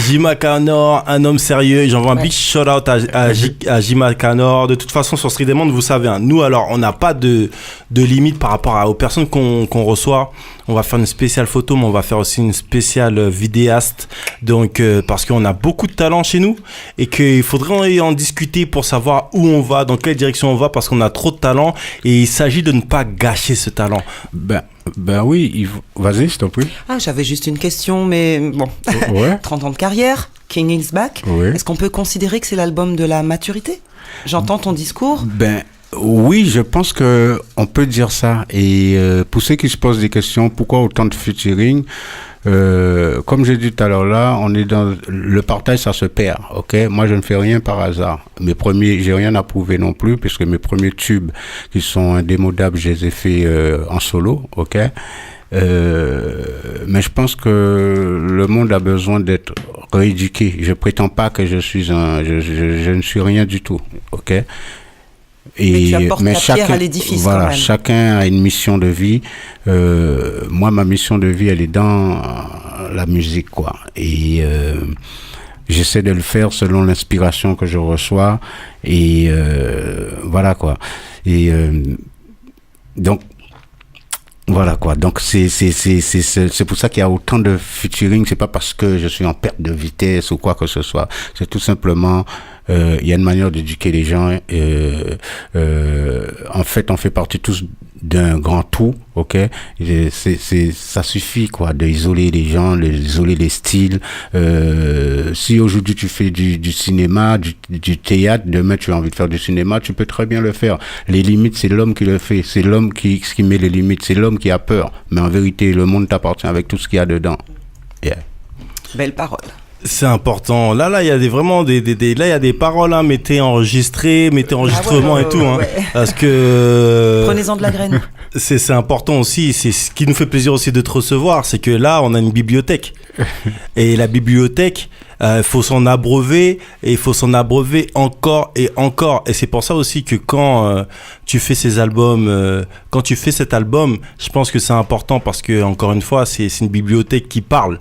Jima Kanor, un homme sérieux. J'envoie un big shout-out à Jima Kanor. De toute façon, sur Street Diamond, vous savez, hein, nous, alors, on n'a pas de limite par rapport aux personnes qu'on reçoit. On va faire une spéciale photo, mais on va faire aussi une spéciale vidéaste. Donc, parce qu'on a beaucoup de talent chez nous et qu'il faudrait en discuter pour savoir où on va, dans quelle direction on va, parce qu'on a trop de talent et il s'agit de ne pas gâcher ce talent. Ben oui, vas-y, s'il te plaît. Ah, j'avais juste une question, mais bon. Ouais. 30 ans de carrière, King is back. Oui. Est-ce qu'on peut considérer que c'est l'album de la maturité ? J'entends ton discours. Oui, je pense que on peut dire ça. Et pour ceux qui se posent des questions, pourquoi autant de featuring ? Comme j'ai dit tout à l'heure, là, on est dans le partage, ça se perd. Ok, moi je ne fais rien par hasard. J'ai rien à prouver non plus, puisque mes premiers tubes qui sont indémodables, je les ai fait en solo. Ok. Mais je pense que le monde a besoin d'être rééduqué. Je prétends pas que je ne suis rien du tout. Ok. Mais tu apportes ta pierre à l'édifice. Voilà, quand même. chacun a une mission de vie. Moi, ma mission de vie, elle est dans la musique, quoi. Et j'essaie de le faire selon l'inspiration que je reçois. Et voilà, quoi. Et donc, voilà quoi. Donc c'est pour ça qu'il y a autant de featuring. C'est pas parce que je suis en perte de vitesse ou quoi que ce soit. C'est tout simplement il y a une manière d'éduquer les gens. En fait, on fait partie tous d'un grand tout, ok. Ça suffit quoi, d'isoler les gens, d'isoler les styles. Si aujourd'hui tu fais du cinéma, du théâtre, demain tu as envie de faire du cinéma, tu peux très bien le faire. Les limites, c'est l'homme qui le fait, c'est l'homme qui met les limites, c'est l'homme qui a peur. Mais en vérité, le monde t'appartient avec tout ce qu'il y a dedans. Yeah. Belle parole. C'est important. Là, il y a vraiment là, il y a des paroles, hein. Mettez enregistrement et tout, hein. Ouais. Parce que. Prenez-en de la graine. C'est important aussi. C'est ce qui nous fait plaisir aussi de te recevoir. C'est que là, on a une bibliothèque. Et la bibliothèque, faut s'en abreuver. Et il faut s'en abreuver encore et encore. Et c'est pour ça aussi que quand tu fais ces albums, quand tu fais cet album, je pense que c'est important parce que, encore une fois, c'est une bibliothèque qui parle.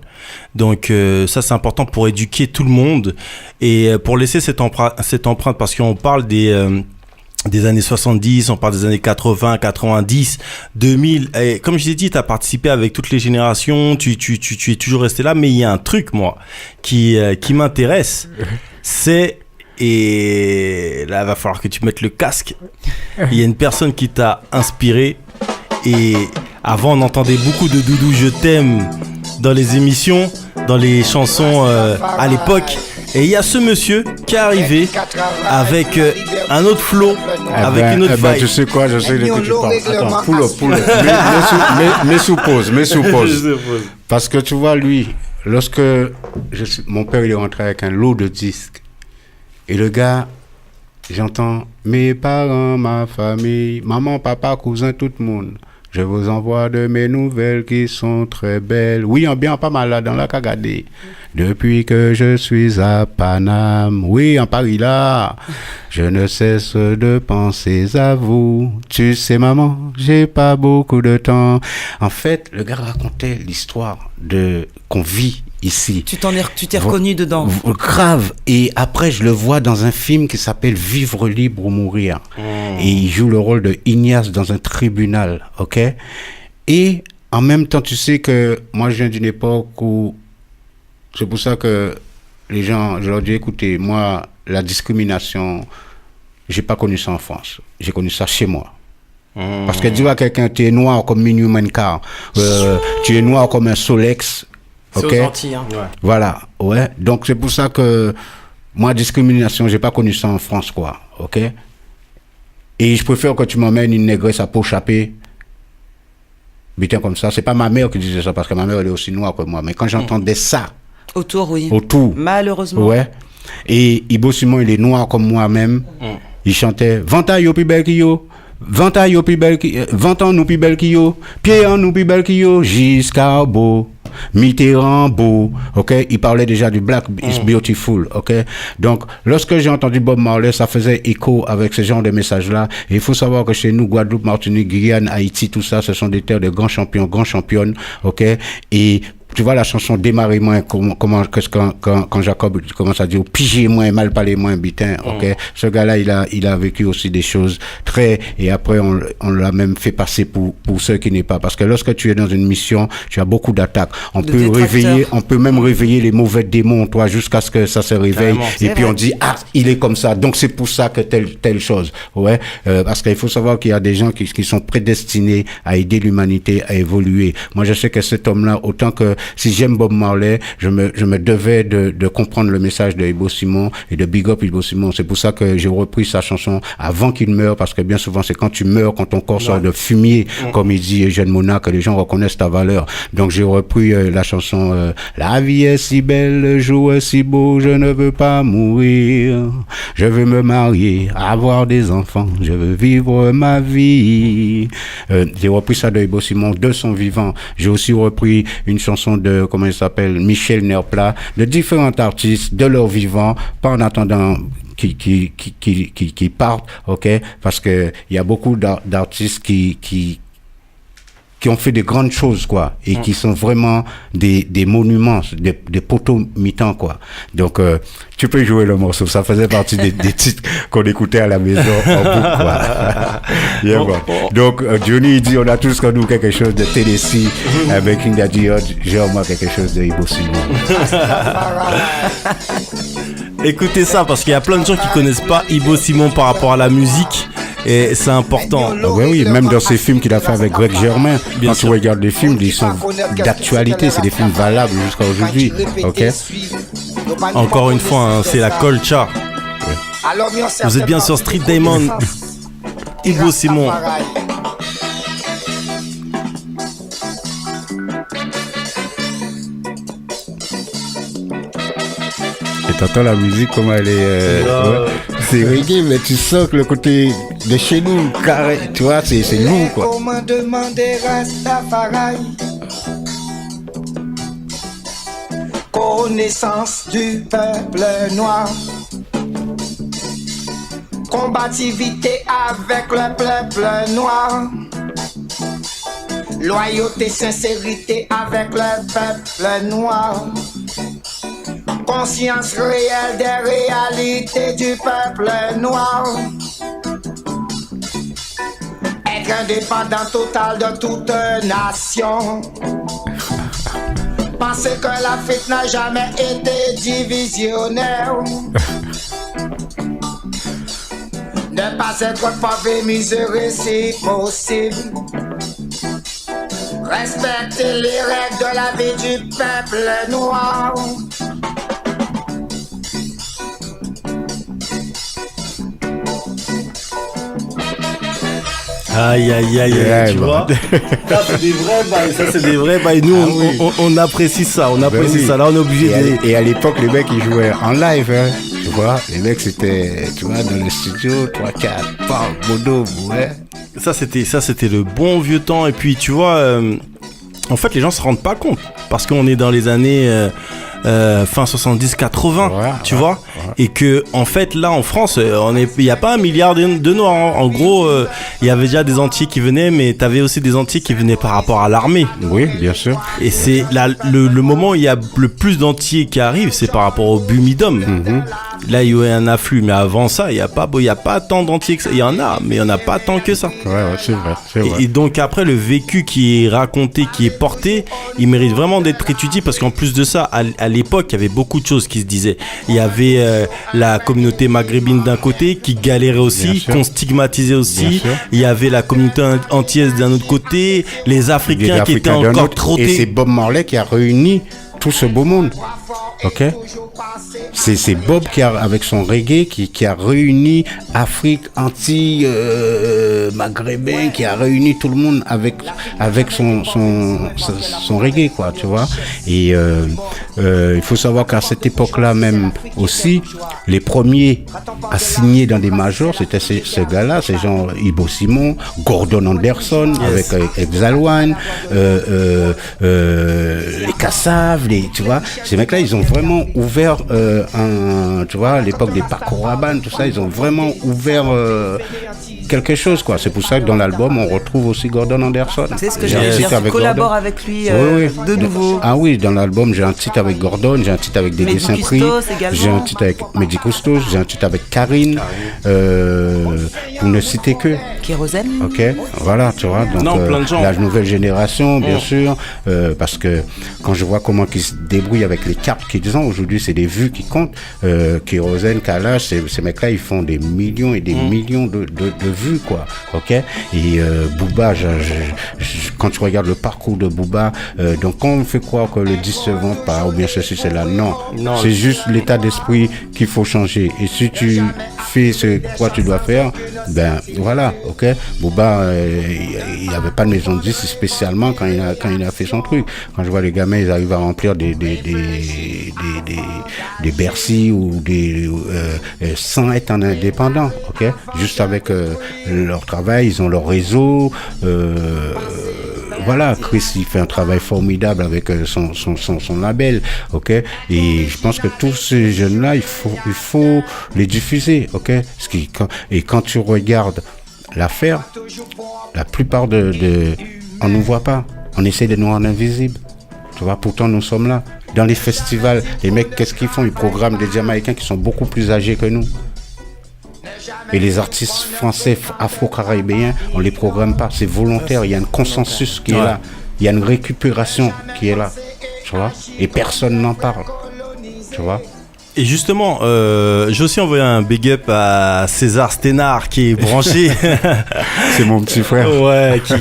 Donc ça, c'est important pour éduquer tout le monde et pour laisser cette empreinte parce qu'on parle des années 70, on parle des années 80, 90, 2000. Et comme je t'ai dit, tu as participé avec toutes les générations, tu es toujours resté là. Mais il y a un truc, moi, qui m'intéresse. Et là, il va falloir que tu mettes le casque. Il y a une personne qui t'a inspiré. Et avant, on entendait beaucoup de Doudou, je t'aime dans les émissions, dans les chansons à l'époque. Et il y a ce monsieur qui est arrivé avec un autre flow, avec une autre vibe. Tu sais quoi, je sais de quoi tu parles. Attends, pull up. Mets sous pause. Parce que tu vois, lui, mon père il est rentré avec un lot de disques. Et le gars, j'entends mes parents, ma famille, maman, papa, cousin, tout le monde. Je vous envoie de mes nouvelles qui sont très belles. Oui, en bien, pas mal là, dans la Cagadé. Depuis que je suis à Paname, oui, en Paris là, je ne cesse de penser à vous. Tu sais, maman, j'ai pas beaucoup de temps. En fait, le gars racontait l'histoire qu'on vit ici. Tu t'es reconnu dedans. Grave. Et après, je le vois dans un film qui s'appelle Vivre libre ou mourir. Et il joue le rôle de Ignace dans un tribunal, ok? Et en même temps, tu sais que moi, je viens d'une époque où c'est pour ça que les gens, je leur dis, écoutez, moi, la discrimination, j'ai pas connu ça en France. J'ai connu ça chez moi. Parce que dis à quelqu'un, tu es noir comme Minuit Mancar, tu es noir comme un Solex, ok? C'est gentil, hein. Ouais. Voilà, ouais. Donc c'est pour ça que moi, discrimination, j'ai pas connu ça en France, quoi, ok? Et je préfère que tu m'emmènes une négresse à peau chapée, putain, comme ça. C'est pas ma mère qui disait ça, parce que ma mère, elle est aussi noire que moi. Mais quand j'entendais ça, Autour, oui. Malheureusement. Ouais. Et Ibo Simon, il est noir comme moi-même. Il chantait Vanta yo plus belle que yo. Vanta yo plus belle que Vantan nous plus belle que yo. Pierre nous plus belle que yo. Giscard beau. Mitterrand beau. OK, il parlait déjà du Black is Beautiful. OK. Donc, lorsque j'ai entendu Bob Marley, ça faisait écho avec ce genre de messages-là. Et il faut savoir que chez nous, Guadeloupe, Martinique, Guyane, Haïti, tout ça, ce sont des terres de grands champions, grands championnes. OK. Et tu vois la chanson Démarrez-moi, quand Jacob commence à dire pigez-moi, mal parlez-moi, bitin, ok. Ce gars-là, il a vécu aussi des choses très, et après on l'a même fait passer pour ceux qui n'est pas, parce que lorsque tu es dans une mission, tu as beaucoup d'attaques. On peut même réveiller les mauvais démons, toi, jusqu'à ce que ça se réveille. Carrément, et puis on dit il est comme ça, donc c'est pour ça que telle chose, ouais. Parce qu'il faut savoir qu'il y a des gens qui sont prédestinés à aider l'humanité à évoluer. Moi, je sais que cet homme-là, autant que si j'aime Bob Marley, je me devais de comprendre le message de Ibo Simon et de big up Ibo Simon. C'est pour ça que j'ai repris sa chanson avant qu'il meure, parce que bien souvent c'est quand tu meurs, quand ton corps sort de fumier, comme il dit Eugène Mona, que les gens reconnaissent ta valeur. Donc j'ai repris la chanson La vie est si belle, le jour est si beau, je ne veux pas mourir. Je veux me marier, avoir des enfants, je veux vivre ma vie. J'ai repris ça de Ibo Simon de son vivant. J'ai aussi repris une chanson de, comment il s'appelle, Michel Nerpla, de différents artistes, de leur vivant, pas en attendant qui partent, ok, parce que il y a beaucoup d'artistes qui ont fait de grandes choses, quoi, et qui sont vraiment des monuments, des poteaux mitants, quoi. Donc, tu peux jouer le morceau, ça faisait partie des titres qu'on écoutait à la maison en boucle, quoi. Yeah, donc, Johnny, il dit, on a tous connu quelque chose de Tennessee avec King Daddy Hod, j'ai au moins quelque chose de Ibo Simon. Écoutez ça, parce qu'il y a plein de gens qui connaissent pas Ibo Simon par rapport à la musique. Et c'est important. Oui, même dans ces films qu'il a fait avec Greg Germain, quand tu regardes les films, ils sont d'actualité, c'est des films valables jusqu'à aujourd'hui. Ok. Encore une fois, hein, c'est la culture. Vous êtes bien sur Street Diamond. Ibo Simon. t'entends la musique, comment elle est. C'est reggae, mais tu sens que le côté de chez nous, carré, tu vois, c'est lourd, quoi. Comment demander Rastafari? Connaissance du peuple noir. Combativité avec le peuple noir. Loyauté, sincérité avec le peuple noir. Conscience réelle des réalités du peuple noir. Être indépendant total de toute nation. Penser que l'Afrique n'a jamais été divisionnaire. Ne pas être pauvre et miséreux si possible. Respecter les règles de la vie du peuple noir. Aïe, tu vois. Ça, c'est des vrais bails. Ça, c'est des vrais bails. Nous, on apprécie ça. On apprécie ça. Là, on est obligé de. Et à l'époque, les mecs, ils jouaient en live, hein. Tu vois, les mecs, c'était, tu vois, dans le studio, 3-4, pam, modo, ouais. Ça, c'était le bon vieux temps. Et puis, tu vois, en fait, les gens se rendent pas compte. Parce qu'on est dans les années fin 70-80, tu vois. Et que, en fait, là, en France, il n'y a pas 1 milliard de Noirs. Hein. En gros, il y avait déjà des Antillais qui venaient, mais tu avais aussi des Antillais qui venaient par rapport à l'armée. Oui, bien sûr. Et c'est là, le moment où il y a le plus d'Antillais qui arrivent, c'est par rapport au Bumidum. Là, il y a un afflux, mais avant ça, il n'y a pas tant d'Antillais que ça. Il y en a, mais il n'y en a pas tant que ça. Ouais, c'est vrai. Et donc après, le vécu qui est raconté, qui est porté, il mérite vraiment d'être étudié parce qu'en plus de ça, à l'époque, il y avait beaucoup de choses qui se disaient. Il y avait la communauté maghrébine d'un côté qui galérait aussi, qu'on stigmatisait aussi. Il y avait la communauté antillaise d'un autre côté, les Africains qui étaient encore trottés. Et c'est Bob Marley qui a réuni tout ce beau monde. Ok, c'est Bob qui a, avec son reggae qui a réuni Afrique, Antilles, Maghrébin, qui a réuni tout le monde avec son reggae, quoi, tu vois. Et il faut savoir qu'à cette époque-là même aussi, les premiers à signer dans des majors, c'était ces gars-là, ces gens Ibo Simon, Gordon Anderson, avec Exalwan, les Kassav, tu vois, ces mecs-là, ils ont vraiment ouvert tu vois, à l'époque des parcours Rabanne, tout ça, ils ont vraiment ouvert quelque chose, quoi. C'est pour ça que dans l'album, on retrouve aussi Gordon Anderson. C'est ce que j'allais dire, tu collabores avec lui de nouveau. Ah oui, dans l'album, j'ai un titre avec Gordon, j'ai un titre avec Dédé Saint-Prix, j'ai un titre avec Mehdi Costos, j'ai un titre avec Karine, pour ne citer que. Kérosène. Ok, voilà, tu vois, donc plein de gens. La nouvelle génération, bien sûr, parce que quand je vois comment ils se débrouillent avec les cartes qu'ils ont, aujourd'hui, c'est des vues qui comptent. Kérosène, Kalash, ces mecs-là, ils font des millions et des millions de vues, quoi. Ok. Et Booba, quand tu regardes le parcours de Booba, donc quand on fait croire que le disque se vend pas, ou bien ceci, c'est là, non. C'est juste l'état d'esprit qu'il faut changer. Et si tu fais ce quoi tu dois faire, ben voilà, ok. Booba, il n'y avait pas de maison de disque spécialement quand il a fait son truc. Quand je vois les gamins, ils arrivent à remplir des Bercy ou sans être en indépendant, ok. Juste avec leur travail, ils ont leur réseau. Voilà, Chris, il fait un travail formidable avec son label, ok. Et je pense que tous ces jeunes-là, il faut les diffuser, ok. Et quand tu regardes l'affaire, la plupart on nous voit pas. On essaie de nous rendre invisibles. Tu vois, pourtant nous sommes là. Dans les festivals, les mecs, qu'est-ce qu'ils font? Ils programment des Jamaïcains qui sont beaucoup plus âgés que nous. Et les artistes français, afro-caribéens, on les programme pas. C'est volontaire. Il y a un consensus qui est là. Il y a une récupération qui est là. Tu vois? Et personne n'en parle. Tu vois? Et justement, j'ai aussi envoyé un big up à César Sténard qui est branché. C'est mon petit frère. Ouais, qui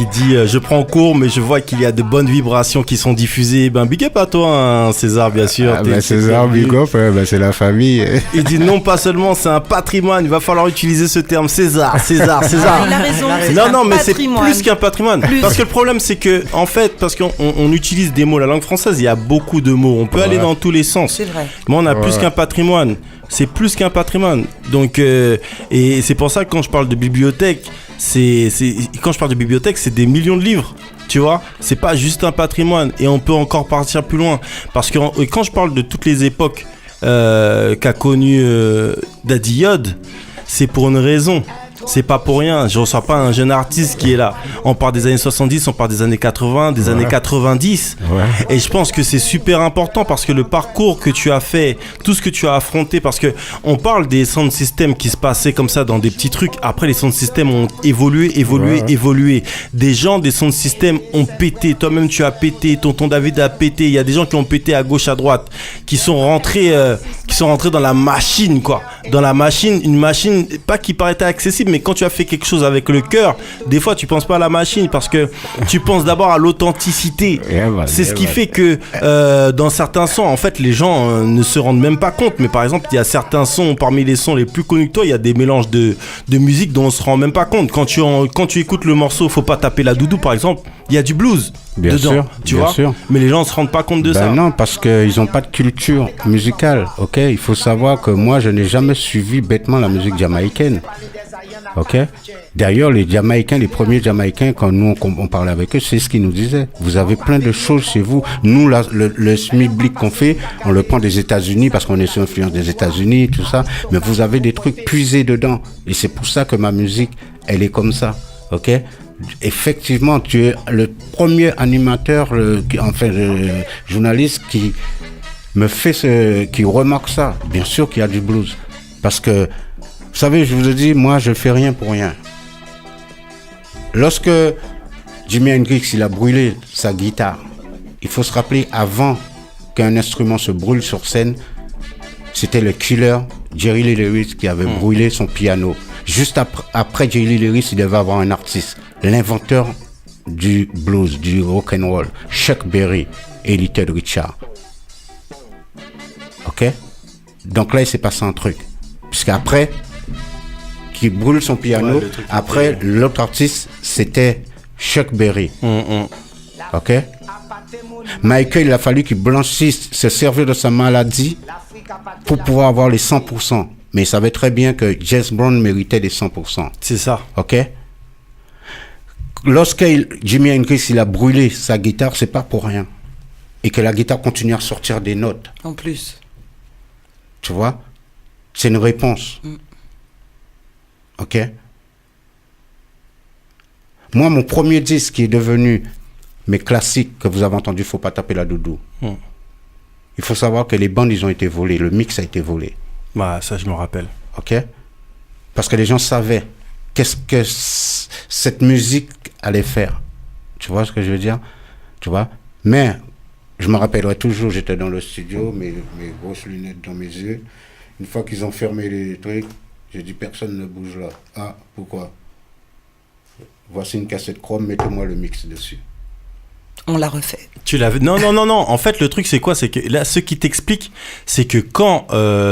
dit je prends cours mais je vois qu'il y a de bonnes vibrations qui sont diffusées. Ben big up à toi, hein, César, bien sûr. César, big up, c'est la famille. Il dit non, pas seulement, c'est un patrimoine. Il va falloir utiliser ce terme, César. Il a raison. Non, mais c'est plus qu'un patrimoine. Parce que le problème, c'est que, en fait, parce qu'on utilise des mots, la langue française, il y a beaucoup de mots. On peut aller dans tous les sens. connaissances. C'est vrai. Mais on a plus qu'un patrimoine. C'est plus qu'un patrimoine. Donc, et c'est pour ça que quand je parle de bibliothèque, quand je parle de bibliothèque, c'est des millions de livres. Tu vois, c'est pas juste un patrimoine. Et on peut encore partir plus loin. Parce que quand je parle de toutes les époques qu'a connu Daddy Yod, c'est pour une raison. C'est pas pour rien. Je reçois pas un jeune artiste qui est là. On parle des années 70, on parle des années 80, des années 90. Et je pense que c'est super important parce que le parcours que tu as fait, tout ce que tu as affronté, parce que on parle des sound systems qui se passaient comme ça dans des petits trucs. Après, les sound systems ont évolué. Des gens des sound systems ont pété. Toi-même, tu as pété. Tonton David a pété. Il y a des gens qui ont pété à gauche, à droite, qui sont rentrés dans la machine, quoi. Dans la machine, une machine, pas qui paraît accessible, mais quand tu as fait quelque chose avec le cœur, des fois tu penses pas à la machine parce que tu penses d'abord à l'authenticité. C'est ce qui fait que dans certains sons, en fait, les gens ne se rendent même pas compte. Mais par exemple, il y a certains sons, parmi les sons les plus connus que toi, il y a des mélanges de musique dont on se rend même pas compte. Quand tu écoutes le morceau Faut pas taper la doudou, par exemple, il y a du blues dedans, tu vois. Mais les gens ne se rendent pas compte de ça. Non, parce qu'ils n'ont pas de culture musicale. Ok, il faut savoir que moi, je n'ai jamais suivi bêtement la musique jamaïcaine. Ok. D'ailleurs, les Jamaïcains, les premiers Jamaïcains, quand nous on parlait avec eux, c'est ce qu'ils nous disaient. Vous avez plein de choses chez vous. Nous, le SMIBLIC qu'on fait, on le prend des États-Unis parce qu'on est sous influence des États-Unis, tout ça. Mais vous avez des trucs puisés dedans. Et c'est pour ça que ma musique, elle est comme ça. Ok. Effectivement, tu es le premier animateur, journaliste qui me fait qui remarque ça. Bien sûr qu'il y a du blues. Parce que, vous savez, je vous ai dit, moi, je fais rien pour rien. Lorsque Jimi Hendrix, il a brûlé sa guitare, il faut se rappeler, avant qu'un instrument se brûle sur scène, c'était le killer Jerry Lee Lewis qui avait brûlé son piano. Juste après Jerry Lee Lewis, il devait avoir un artiste, l'inventeur du blues, du rock'n'roll, Chuck Berry et Little Richard. Ok? Donc là, il s'est passé un truc. Puisqu'après, qui brûle son piano, après, l'autre artiste, c'était Chuck Berry. Ok? Michael, il a fallu qu'il blanchisse, se servir de sa maladie pour pouvoir avoir les 100%. Mais il savait très bien que James Brown méritait les 100%. C'est ça. Ok? Lorsque Jimi Hendrix, il a brûlé sa guitare, c'est pas pour rien. Et que la guitare continue à sortir des notes. En plus. Tu vois? C'est une réponse. Ok? Moi, mon premier disque qui est devenu mes classiques que vous avez entendu, Faut pas taper la doudou. Il faut savoir que les bandes, ils ont été volées. Le mix a été volé. Bah, ça, je me rappelle. Ok? Parce que les gens savaient qu'est-ce que cette musique allait faire. Tu vois ce que je veux dire? Tu vois? Mais, je me rappellerai toujours, j'étais dans le studio, mes grosses lunettes dans mes yeux. Une fois qu'ils ont fermé les trucs, j'ai dit, personne ne bouge là. Ah, pourquoi? Voici une cassette chrome, mettez-moi le mix dessus. On l'a refait. Tu l'avais... Non. En fait, le truc, c'est quoi? C'est que là, ce qui t'explique, c'est que quand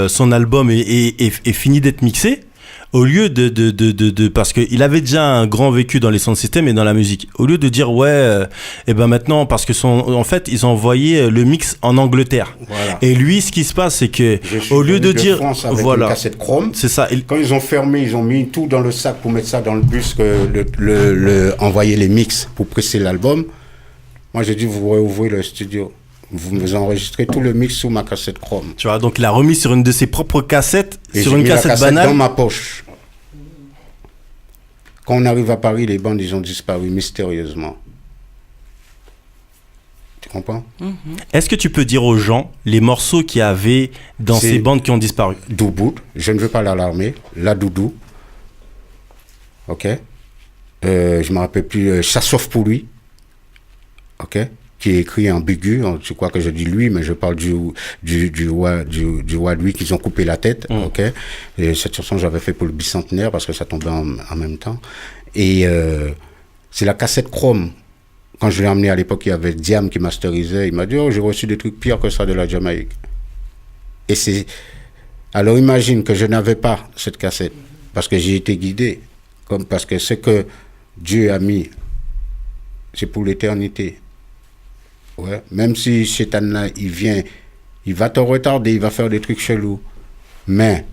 son album est fini d'être mixé, au lieu de parce qu'il avait déjà un grand vécu dans les sound systems et dans la musique, au lieu de dire et ben maintenant, parce que en fait, ils ont envoyé le mix en Angleterre. Voilà. Et lui, ce qui se passe, c'est que au lieu de dire voilà, une cassette chrome, c'est ça. Quand ils ont fermé, ils ont mis tout dans le sac pour mettre ça dans le bus, envoyer les mix pour presser l'album. Moi, j'ai dit, vous réouvrez le studio. Vous enregistrez tout le mix sous ma cassette chrome. Tu vois, donc il a remis sur une de ses propres cassettes, et sur une cassette banale. J'ai mis la cassette dans ma poche. Quand on arrive à Paris, les bandes, ils ont disparu mystérieusement. Tu comprends? Est-ce que tu peux dire aux gens les morceaux qu'il y avait dans ces bandes qui ont disparu? Doubout, je ne veux pas l'alarmer. La Doudou. Ok. Je ne me rappelle plus. Ça sauf pour lui. Ok. Qui est écrit ambigu, je crois que je dis lui, mais je parle du roi de lui qu'ils ont coupé la tête, ok. Et cette chanson j'avais fait pour le bicentenaire parce que ça tombait en même temps. Et c'est la cassette chrome. Quand je l'ai emmené à l'époque, il y avait Diam qui masterisait. Il m'a dit, j'ai reçu des trucs pires que ça de la Jamaïque. Et c'est... Alors imagine que je n'avais pas cette cassette parce que j'ai été guidé, parce que ce que Dieu a mis, c'est pour l'éternité. Ouais. Même si Chétana, il vient Il va te retarder, il va faire des trucs chelous. Mais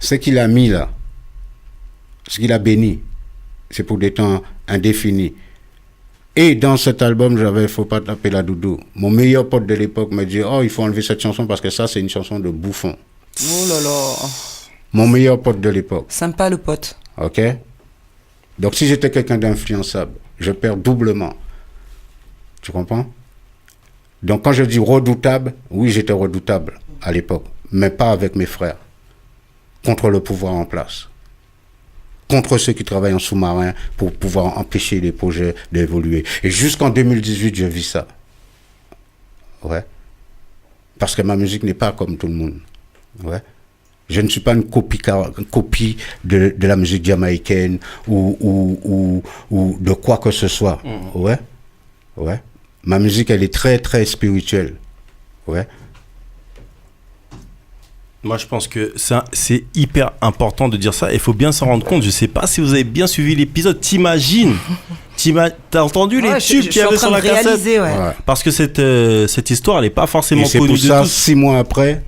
ce qu'il a mis là, ce qu'il a béni, c'est pour des temps indéfinis. Et dans cet album, j'avais Faut pas taper la doudou. Mon meilleur pote de l'époque me dit, oh, il faut enlever cette chanson parce que ça, c'est une chanson de bouffon. Oh là là. Mon meilleur pote de l'époque. Sympa le pote. Ok? Donc si j'étais quelqu'un d'influençable, je perds doublement. Tu comprends? Donc quand je dis redoutable, oui, j'étais redoutable à l'époque, mais pas avec mes frères. Contre le pouvoir en place. Contre ceux qui travaillent en sous-marin pour pouvoir empêcher les projets d'évoluer. Et jusqu'en 2018, je vis ça. Ouais. Parce que ma musique n'est pas comme tout le monde. Ouais. Je ne suis pas une copie de la musique jamaïcaine ou de quoi que ce soit. Ouais. Ouais. Ma musique, elle est très, très spirituelle. Ouais. Moi, je pense que c'est hyper important de dire ça. Il faut bien s'en rendre compte. Je ne sais pas si vous avez bien suivi l'épisode. T'imagines t'as entendu les tubes qu'il y avait sur la cassette? Ouais. Parce que cette histoire, elle n'est pas forcément connue de tous. C'est pour ça, 6 mois après,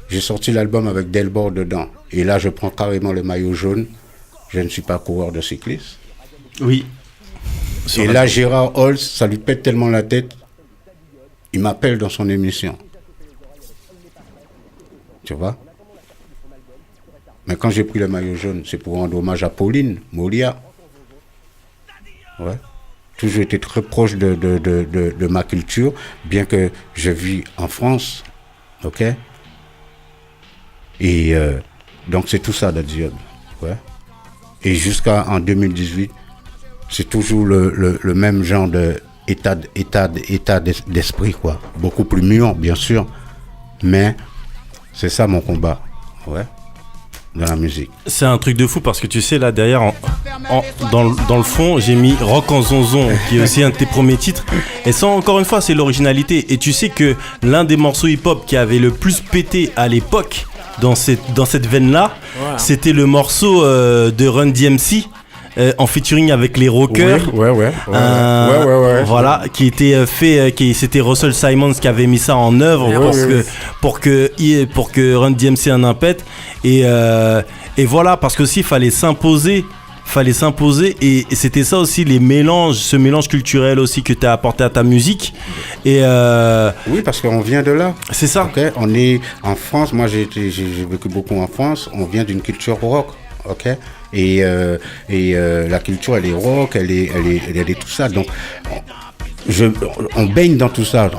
j'ai sorti l'album avec Delbord dedans. Et là, je prends carrément le maillot jaune. Je ne suis pas coureur de cycliste. Oui. Et là, Gérard Holtz, ça lui pète tellement la tête. Il m'appelle dans son émission. Tu vois? Mais quand j'ai pris le maillot jaune, c'est pour rendre hommage à Pauline Molia. Ouais. Toujours été très proche de ma culture, bien que je vis en France. Ok? Et donc c'est tout ça, Daddy Yob. Ouais. Et jusqu'en 2018, c'est toujours le même genre d'état d'esprit, quoi. Beaucoup plus mûr, bien sûr, mais c'est ça mon combat, ouais, dans la musique. C'est un truc de fou parce que tu sais, là derrière, dans le fond, j'ai mis Rock en Zonzon, qui est aussi un de tes premiers titres. Et ça, encore une fois, c'est l'originalité. Et tu sais que l'un des morceaux hip-hop qui avait le plus pété à l'époque, dans cette veine-là, voilà, c'était le morceau de Run DMC. En featuring avec les Rockers, ouais. Voilà, qui était fait, c'était Russell Simons qui avait mis ça en œuvre pour que Run DMC en impète et voilà, parce que aussi il fallait s'imposer et c'était ça aussi ce mélange culturel aussi que tu as apporté à ta musique et oui, parce qu'on vient de là. C'est ça. Okay, on est en France, moi j'ai vécu beaucoup en France, on vient d'une culture rock. Ok, et la culture, elle est rock, elle est tout ça. Donc, on baigne dans tout ça.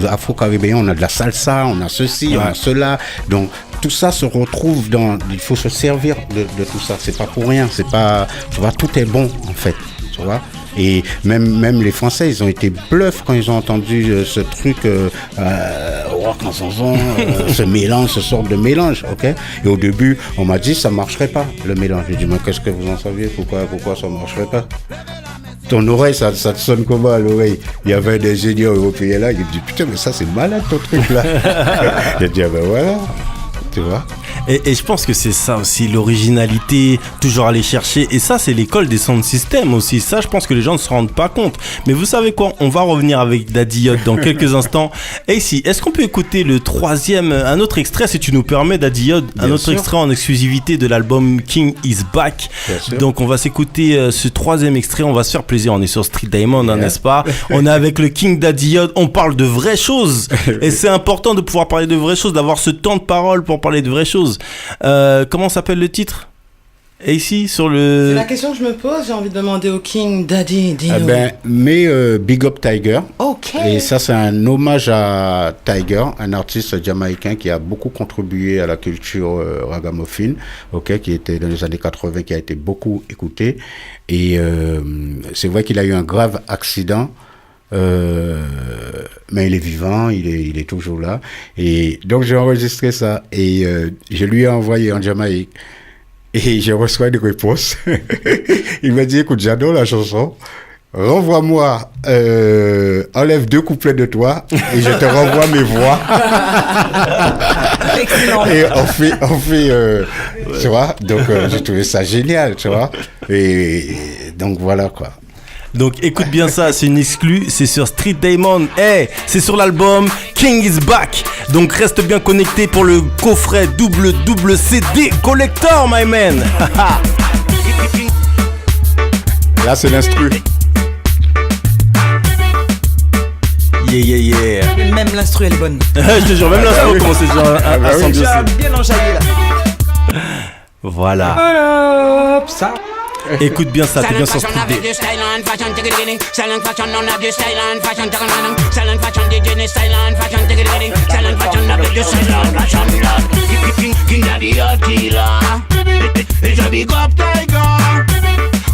L'afro-caribéen, on a de la salsa, on a ceci, on a cela. Donc, tout ça se retrouve il faut se servir de tout ça. C'est pas pour rien. C'est pas, tu vois, tout est bon en fait. Tu vois. Et même les Français, ils ont été bluffs quand ils ont entendu ce truc rock en chanson, ce sort de mélange, ok. Et au début, on m'a dit ça marcherait pas le mélange. J'ai dit mais qu'est-ce que vous en saviez, pourquoi ça marcherait pas? Ton oreille, ça te sonne comment à l'oreille? Il y avait des ingénieurs européens là, ils me disent putain mais ça c'est malade ton truc là. J'ai dit ah ben voilà, tu vois. Et je pense que c'est ça aussi, l'originalité, toujours aller chercher. Et ça, c'est l'école des sound systems aussi. Ça, je pense que les gens ne se rendent pas compte. Mais vous savez quoi? On va revenir avec Daddy Yob dans quelques instants. Et ici, est-ce qu'on peut écouter un autre extrait, si tu nous permets, Daddy Yob, un autre extrait en exclusivité de l'album King is Back. Donc, on va s'écouter ce troisième extrait. On va se faire plaisir. On est sur Street Diamond, n'est-ce pas? On est avec le King Daddy Yob. On parle de vraies choses. Et c'est important de pouvoir parler de vraies choses, d'avoir ce temps de parole pour parler de vraies choses. Comment s'appelle le titre? Et ici sur le... C'est la question que je me pose, j'ai envie de demander au King Daddy. Big Up Tiger. Ok. Et ça c'est un hommage à Tiger, un artiste jamaïcain qui a beaucoup contribué à la culture ragamuffin, ok, qui était dans les années 80, qui a été beaucoup écouté. Et c'est vrai qu'il a eu un grave accident. Mais il est vivant, il est toujours là. Et donc j'ai enregistré ça et je lui ai envoyé en Jamaïque et je reçois une réponse. Il m'a dit écoute, j'adore la chanson, renvoie-moi, enlève 2 couplets de toi et je te renvoie mes voix. Excellent. Et on fait tu vois, donc j'ai trouvé ça génial, tu vois. Et donc voilà quoi. Donc écoute bien ça, c'est une exclue, c'est sur Street Diamond. C'est sur l'album King King is back. Donc reste bien connecté pour le coffret double CD collector, my man. Là, c'est l'instru. Yeah. Même l'instru, elle est bonne. Je te jure, même l'instru commence à s'ambiancer. Tu as bien enjaillé là. Voilà. Ça. Écoute bien ça, t'es bien sur Street Day. King Daddy Hot Killer. It's a big up tiger.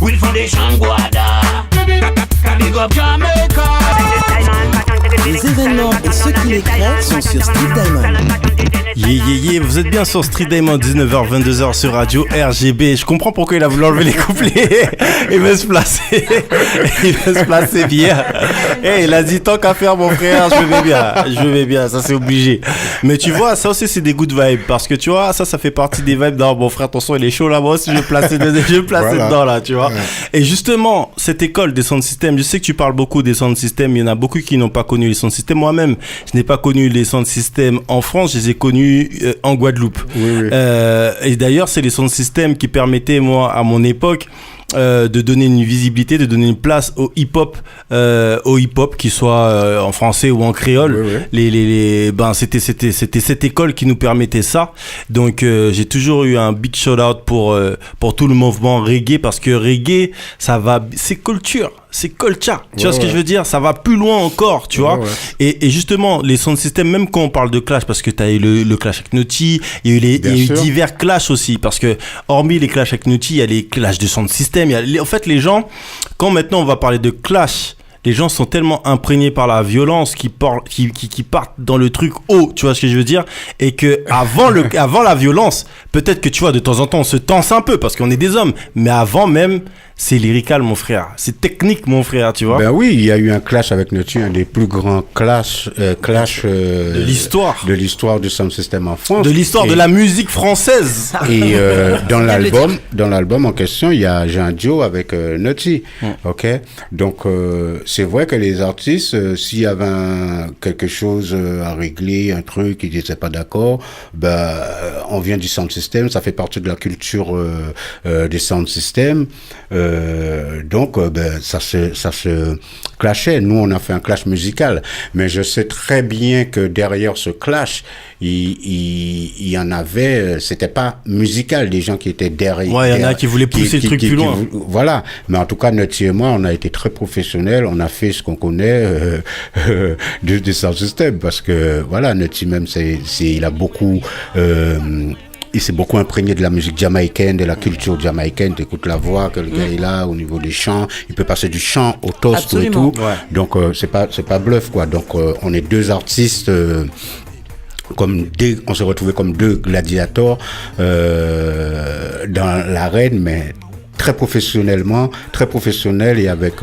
With foundation Guada. Big up Jamaica. Les événements et ceux qui les créent sont sur Street Diamond. Yeah, vous êtes bien sur Street Diamond, 19h-22h sur Radio RGB. Je comprends pourquoi il a voulu enlever les couplets. Il veut se placer bien. Hey, il a dit tant qu'à faire mon frère, je vais bien, ça c'est obligé. Mais tu vois, ça aussi c'est des good vibes, parce que tu vois, ça fait partie des vibes. Non, mon frère, ton son il est chaud là, moi aussi je vais placer dedans là, tu vois. Ouais. Et justement, cette école des sound systems, je sais que tu parles beaucoup des sound systems, il y en a beaucoup qui n'ont pas connu les sound systems. Moi-même, je n'ai pas connu les sound systems en France, je les ai connus en Guadeloupe. Oui. Et d'ailleurs, c'est les sound systems qui permettaient, moi, à mon époque, de donner une visibilité, de donner une place au hip-hop, qu'il soit en français ou en créole. Oui. C'était cette école qui nous permettait ça. Donc j'ai toujours eu un big shout-out pour tout le mouvement reggae, parce que reggae, c'est culture. C'est culture, tu vois ce que je veux dire, ça va plus loin encore, tu vois. Et justement, les sound systems, même quand on parle de clash, parce que tu as eu le clash avec Naughty, il y a eu divers clashs aussi, parce que hormis les clashs avec Naughty, il y a les clashs de sound system. En fait, les gens, quand maintenant on va parler de clash, les gens sont tellement imprégnés par la violence qui partent dans le truc haut, tu vois ce que je veux dire, et que avant la violence, peut-être que tu vois, de temps en temps on se tense un peu parce qu'on est des hommes, mais avant même, c'est lyrical, mon frère, c'est technique, mon frère, tu vois. Ben oui, il y a eu un clash avec Naughty, un des plus grands clash de l'histoire du sound system en France, de l'histoire de la musique française. Et dans l'album en question, il y a un duo avec Naughty, ok. Donc c'est vrai que les artistes, s'il y avait quelque chose à régler, un truc, ils n'étaient pas d'accord, on vient du sound system, ça fait partie de la culture des sound systems. Donc ça se clashait. Nous on a fait un clash musical, mais je sais très bien que derrière ce clash il y en avait, c'était pas musical, des gens qui étaient derrière. Ouais, il y en a qui voulaient pousser le truc plus loin. Voilà, mais en tout cas Naughty et moi on a été très professionnels, on a fait ce qu'on connaît du sound system, parce que voilà, Naughty même il a beaucoup il s'est beaucoup imprégné de la musique jamaïcaine, de la culture jamaïcaine. T'écoutes la voix que le gars il a au niveau des chants. Il peut passer du chant au toast et tout. Ouais. Donc c'est pas bluff quoi. Donc on est deux artistes. On s'est retrouvés comme deux gladiateurs dans l'arène, mais très professionnel et avec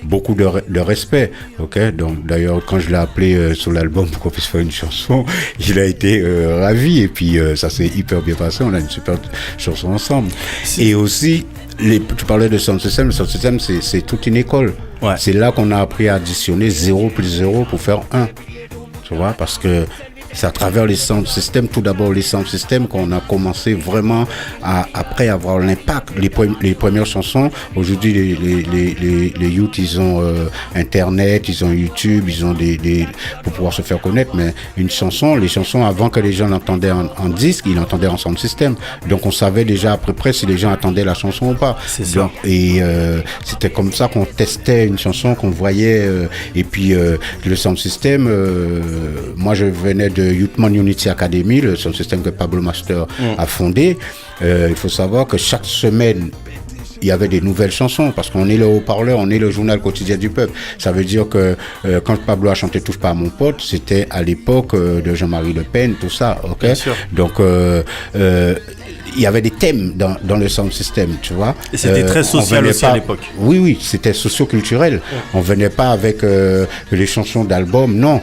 beaucoup de respect, ok. Donc d'ailleurs quand je l'ai appelé sur l'album pour qu'on puisse faire une chanson, il a été ravi, et puis ça s'est hyper bien passé, on a une super chanson ensemble. Et aussi tu parlais de sound system, le sound system c'est toute une école. Ouais. C'est là qu'on a appris à additionner 0 plus 0 pour faire 1, tu vois, parce que c'est à travers les sound systems, tout d'abord les sound systems, qu'on a commencé vraiment après avoir l'impact. Les premières chansons, aujourd'hui les youth, ils ont internet, ils ont YouTube, ils ont pour pouvoir se faire connaître, mais les chansons avant que les gens l'entendaient en disque, ils l'entendaient en sound system. Donc on savait déjà à peu près si les gens attendaient la chanson ou pas. C'est ça. Et c'était comme ça qu'on testait une chanson, qu'on voyait, et puis le sound system, moi je venais de Youthman Unity Academy, le sound system que Pablo Master a fondé. Il faut savoir que chaque semaine il y avait des nouvelles chansons, parce qu'on est le haut-parleur, on est le journal quotidien du peuple. Ça veut dire que quand Pablo a chanté Touche pas à mon pote, c'était à l'époque de Jean-Marie Le Pen, tout ça, ok. Bien sûr. Donc il y avait des thèmes dans le sound system, tu vois. Et c'était très social aussi à l'époque. Oui, c'était socio-culturel. On venait pas avec les chansons d'album, non.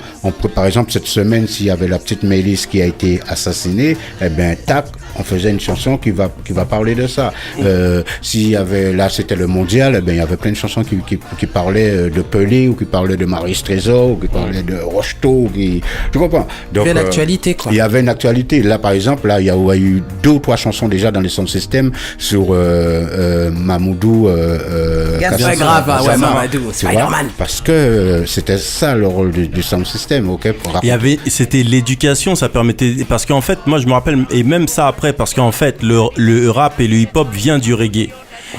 Par exemple, cette semaine, s'il y avait la petite Mélis qui a été assassinée, on faisait une chanson qui va parler de ça. S'il y avait avait, là, c'était le mondial, eh ben, il y avait plein de chansons qui parlaient de Pelé, ou qui parlaient de Maurice Trésor, ou qui parlaient de Rocheteau, tu comprends? Donc, il y avait l'actualité, quoi. Il y avait une actualité. Là, par exemple, là, il y a eu 2 ou 3 chansons déjà dans les sound systems sur Mamoudou. C'est grave, ouais, Mamadou, Spider-Man. Parce que c'était ça le rôle du sound system, ok? C'était l'éducation, ça permettait, parce qu'en fait, moi je me rappelle, et même ça après, parce qu'en fait, le rap et le hip-hop vient du reggae.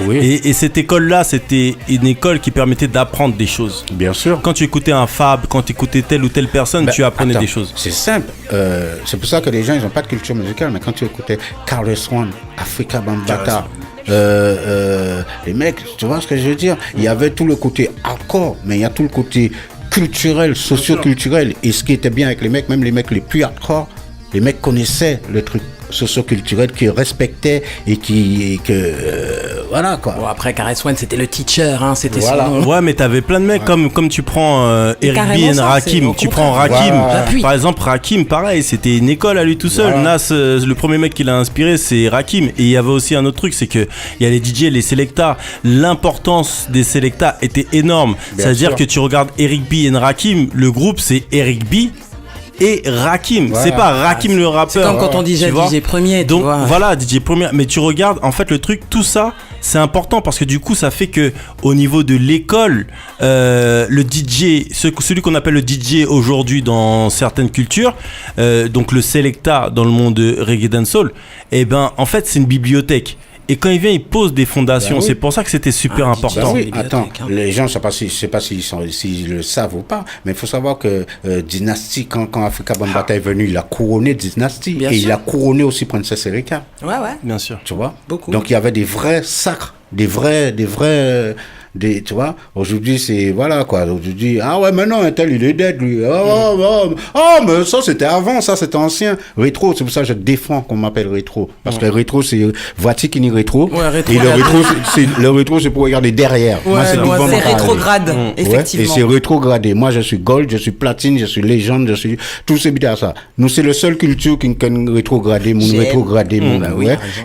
Oui. Et cette école-là, c'était une école qui permettait d'apprendre des choses. Bien sûr. Quand tu écoutais un Fab, quand tu écoutais telle ou telle personne, tu apprenais des choses. C'est simple. C'est pour ça que les gens, ils n'ont pas de culture musicale. Mais quand tu écoutais Carlos One, Africa Bambaataa, les mecs, tu vois ce que je veux dire? Il y avait tout le côté hardcore, mais il y a tout le côté culturel, socio-culturel. Et ce qui était bien avec les mecs, même les mecs les plus hardcore, les mecs connaissaient le truc socio-culturel, qui respectaient et voilà quoi. Bon, après Caress One, c'était le teacher, hein, c'était voilà. son nom. Ouais, mais t'avais plein de mecs comme tu prends Eric B et Rakim. Tu prends Rakim, par exemple, Rakim, pareil, c'était une école à lui tout seul. Voilà. Nas, le premier mec qui l'a inspiré, c'est Rakim. Et il y avait aussi un autre truc, c'est que il y a les DJ, les selecta. L'importance des selecta était énorme. C'est-à-dire que tu regardes Eric B et Rakim, le groupe c'est Eric B et Rakim, voilà. C'est pas Rakim le rappeur. C'est comme quand on disait DJ Premier. Donc vois. voilà, DJ Premier. Mais tu regardes, en fait, le truc, tout ça, c'est important parce que du coup, ça fait que au niveau de l'école, le DJ, celui qu'on appelle le DJ aujourd'hui dans certaines cultures, donc le selecta dans le monde de reggae dancehall, eh ben, en fait, c'est une bibliothèque. Et quand il vient, il pose des fondations. Ben oui. C'est pour ça que c'était super important. Oui, attends, les gens, je sais pas s'ils le savent ou pas, mais il faut savoir que Dynasty, quand Africa Bambaataa est venu, il a couronné Dynasty. Bien et sûr. Il a couronné aussi Princess Erika. Ouais. Bien sûr. Tu vois? Beaucoup. Donc il y avait des vrais sacres, des vrais tu vois, aujourd'hui c'est, voilà quoi, aujourd'hui, ah ouais, maintenant un tel il est dead lui, mais ça c'était avant, ça c'était ancien, rétro, c'est pour ça que je défends qu'on m'appelle rétro, parce que rétro c'est voici qui n'est rétro, et le rétro c'est pour regarder derrière, moi c'est rétrograde, effectivement, et c'est rétrogradé, moi je suis gold, je suis platine, je suis légende, je suis, tout c'est bien ça, nous c'est le seul culture qui can rétrograder,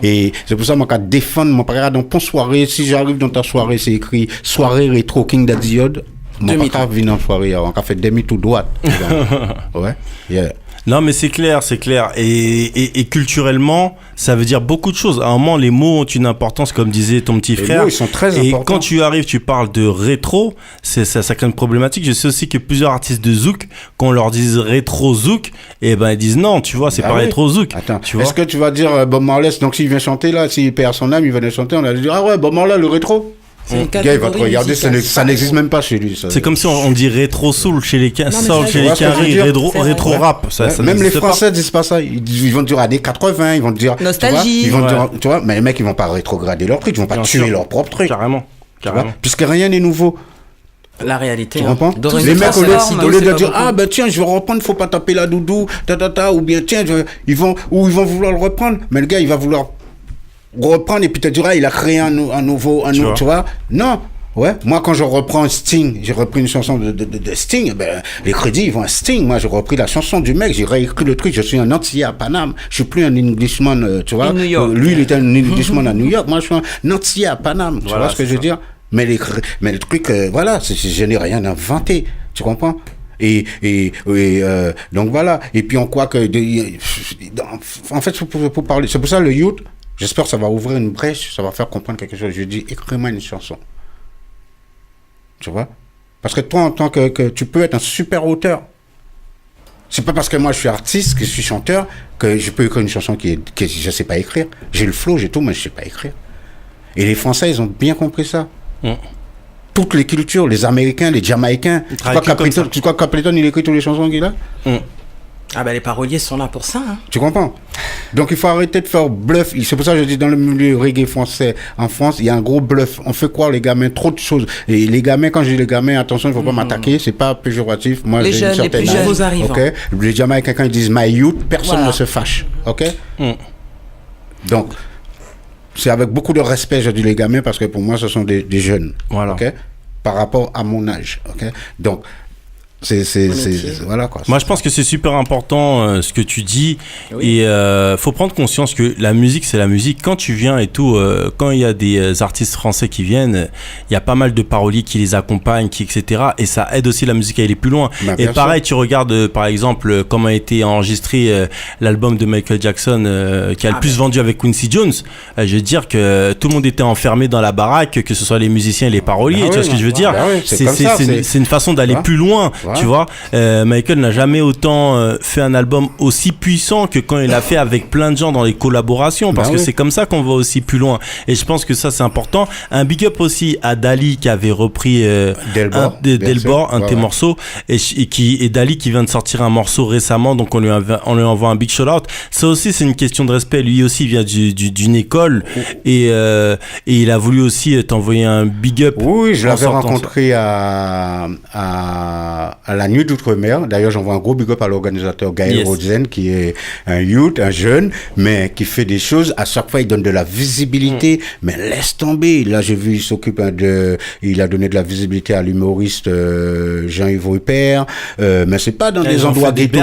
et c'est pour ça que je défendre, mon père dans ton soirée, si j'arrive dans ta soirée c'est écrit soirée rétro King Daddy Yod, mon papa vient en soirée, on a fait demi tout droite. Ouais, yeah. Non, mais c'est clair. Et culturellement, ça veut dire beaucoup de choses. À un moment, les mots ont une importance, comme disait ton petit frère. Les mots, ils sont très importants. Et quand tu arrives, tu parles de rétro, ça crée une problématique. Je sais aussi que plusieurs artistes de Zouk, quand on leur dit rétro Zouk, eh ben, ils disent non, tu vois, c'est pas rétro Zouk. Attends, est-ce que tu vas dire Bob Marley, donc s'il vient chanter là, s'il perd son âme, il va chanter, on va dire, ah ouais, Bob Marley, le rétro? Le gars, il va te regarder, ça n'existe même pas chez lui. Ça. C'est comme si on dit rétro soul chez les Caris, rétro rap. Même les Français disent pas ça. Ils vont dire années 80, ils vont dire nostalgie. Ils vont dire, tu vois, mais les mecs, ils vont pas rétrograder leur truc, ils vont pas tuer leur propre truc. Carrément. Puisque rien n'est nouveau. La réalité. Tu comprends? Les mecs, au lieu de dire, ah ben tiens, je vais reprendre, faut pas taper la doudou, ou bien tiens, ils vont vouloir le reprendre, mais le gars, il va vouloir reprendre et puis te dira il a créé un nouveau tu vois. Non, ouais, moi quand je reprends Sting, j'ai repris une chanson de Sting, ben les crédits ils vont à Sting. Moi j'ai repris la chanson du mec, j'ai réécrit le truc, je suis un Antillais à Paname, je suis plus un Englishman, tu vois. Lui il était un Englishman à New York, moi je suis un Antillais à Paname, tu vois ce que je veux dire. Mais le truc, voilà, je n'ai rien inventé, tu comprends. Et donc voilà, et puis on croit que en fait pour parler, c'est pour ça le youth. J'espère que ça va ouvrir une brèche, ça va faire comprendre quelque chose. Je dis, écris-moi une chanson. Tu vois? Parce que toi, en tant que tu peux être un super auteur. C'est pas parce que moi je suis artiste, que je suis chanteur, que je peux écrire une chanson que je sais pas écrire. J'ai le flow, j'ai tout, mais je sais pas écrire. Et les Français, ils ont bien compris ça. Toutes les cultures, les Américains, les Jamaïcains. Tu crois que Capleton, il écrit toutes les chansons qu'il a? Ah ben les paroliers sont là pour ça. Hein. Tu comprends? Donc il faut arrêter de faire bluff. C'est pour ça que je dis dans le milieu reggae français, en France, il y a un gros bluff. On fait croire les gamins trop de choses. Et les gamins, quand je dis les gamins, attention, il ne faut pas m'attaquer, c'est pas péjoratif. Moi, les jeunes, les plus jeunes arrivent. Okay? Les Jamaïcains, quand ils disent my youth, personne ne se fâche. Ok? Donc, c'est avec beaucoup de respect, je dis les gamins, parce que pour moi, ce sont des jeunes. Voilà. Okay? Par rapport à mon âge. Okay? Donc, voilà quoi. Moi, je pense que c'est super important ce que tu dis. Oui. Et faut prendre conscience que la musique, c'est la musique. Quand tu viens et tout, quand il y a des artistes français qui viennent, il y a pas mal de paroliers qui les accompagnent, etc. Et ça aide aussi la musique à aller plus loin. Bah, et pareil, sûr. tu regardes par exemple comment a été enregistré l'album de Michael Jackson qui a le plus vendu avec Quincy Jones. Je veux dire que tout le monde était enfermé dans la baraque, que ce soit les musiciens et les paroliers. Ah tu vois ce que je veux dire? C'est une façon d'aller plus loin. Tu vois, Michael n'a jamais autant fait un album aussi puissant que quand il a fait avec plein de gens dans les collaborations, parce que c'est comme ça qu'on va aussi plus loin. Et je pense que ça c'est important. Un big up aussi à Dali qui avait repris Delbor, un de tes morceaux, et Dali qui vient de sortir un morceau récemment, donc on lui envoie un big shout out. Ça aussi c'est une question de respect. Lui aussi vient d'une école et il a voulu aussi t'envoyer un big up. Oui, je l'avais rencontré à la Nuit d'Outre-mer. D'ailleurs, j'envoie un gros big up à l'organisateur Gaël Rodzen, qui est un youth, un jeune, mais qui fait des choses. À chaque fois, il donne de la visibilité. Mais laisse tomber. Là, j'ai vu, il a donné de la visibilité à l'humoriste Jean-Yves Rupert. Mais c'est pas dans des endroits ghetto.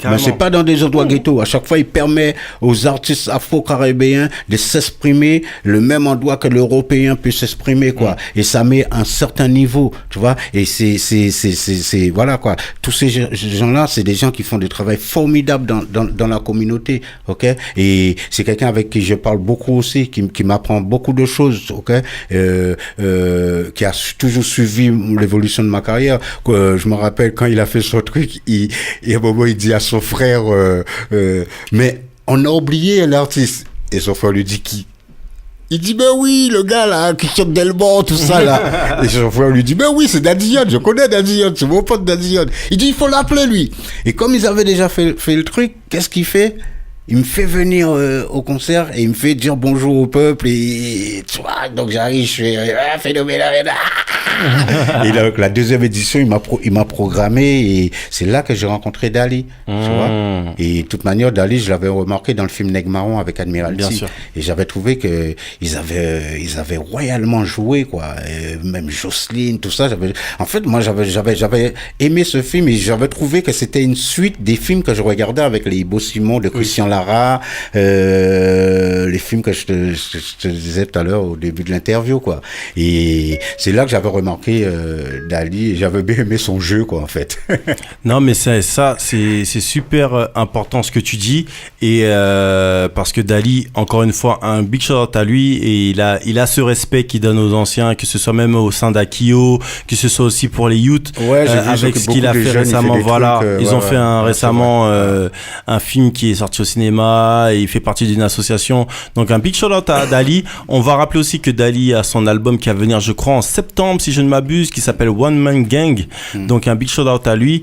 Mais c'est pas dans des endroits ghetto. À chaque fois, il permet aux artistes afro-caribéens de s'exprimer le même endroit que l'Européen peut s'exprimer, quoi. Et ça met un certain niveau, tu vois. Et c'est voilà quoi. Tous ces gens-là, c'est des gens qui font du travail formidable dans la communauté, ok. Et c'est quelqu'un avec qui je parle beaucoup aussi, qui m'apprend beaucoup de choses, ok. Qui a toujours suivi l'évolution de ma carrière. Je me rappelle quand il a fait son truc, il dit à son frère, mais on a oublié l'artiste. Et son frère lui dit qui? Il dit, ben oui, le gars là, qui chante Delbord, tout ça là. Et son frère lui dit, ben oui, c'est Daddy Yacht, je connais Daddy Yacht, c'est mon pote Daddy Yacht. Il dit, il faut l'appeler lui. Et comme ils avaient déjà fait le truc, qu'est-ce qu'il fait? Il me fait venir au concert et il me fait dire bonjour au peuple et tu vois, donc j'arrive, je fais phénoménal. Et donc la deuxième édition, il m'a programmé et c'est là que j'ai rencontré Dali, tu vois. Et de toute manière, Dali, je l'avais remarqué dans le film Nègre Marron avec Admiralty. Bien sûr. Et j'avais trouvé que ils avaient royalement joué, quoi. Et même Jocelyne, tout ça. En fait, moi, j'avais aimé ce film et j'avais trouvé que c'était une suite des films que je regardais avec les Ibo Simon de Christian Lara, les films que je te disais tout à l'heure au début de l'interview, quoi. Et c'est là que j'avais remarqué Dali et j'avais bien aimé son jeu, quoi, en fait. Non, mais c'est super important ce que tu dis et parce que Dali, encore une fois, un big shout out à lui et il a ce respect qu'il donne aux anciens, que ce soit même au sein d'Akio, que ce soit aussi pour les youths, avec ce qu'il a fait récemment. Voilà, ils ont fait récemment un film qui est sorti au cinéma et il fait partie d'une association. Donc un big shout out à Dali. On va rappeler aussi que Dali a son album qui va venir, je crois, en septembre, si je ne m'abuse, qui s'appelle One Man Gang. Donc un big shout out à lui.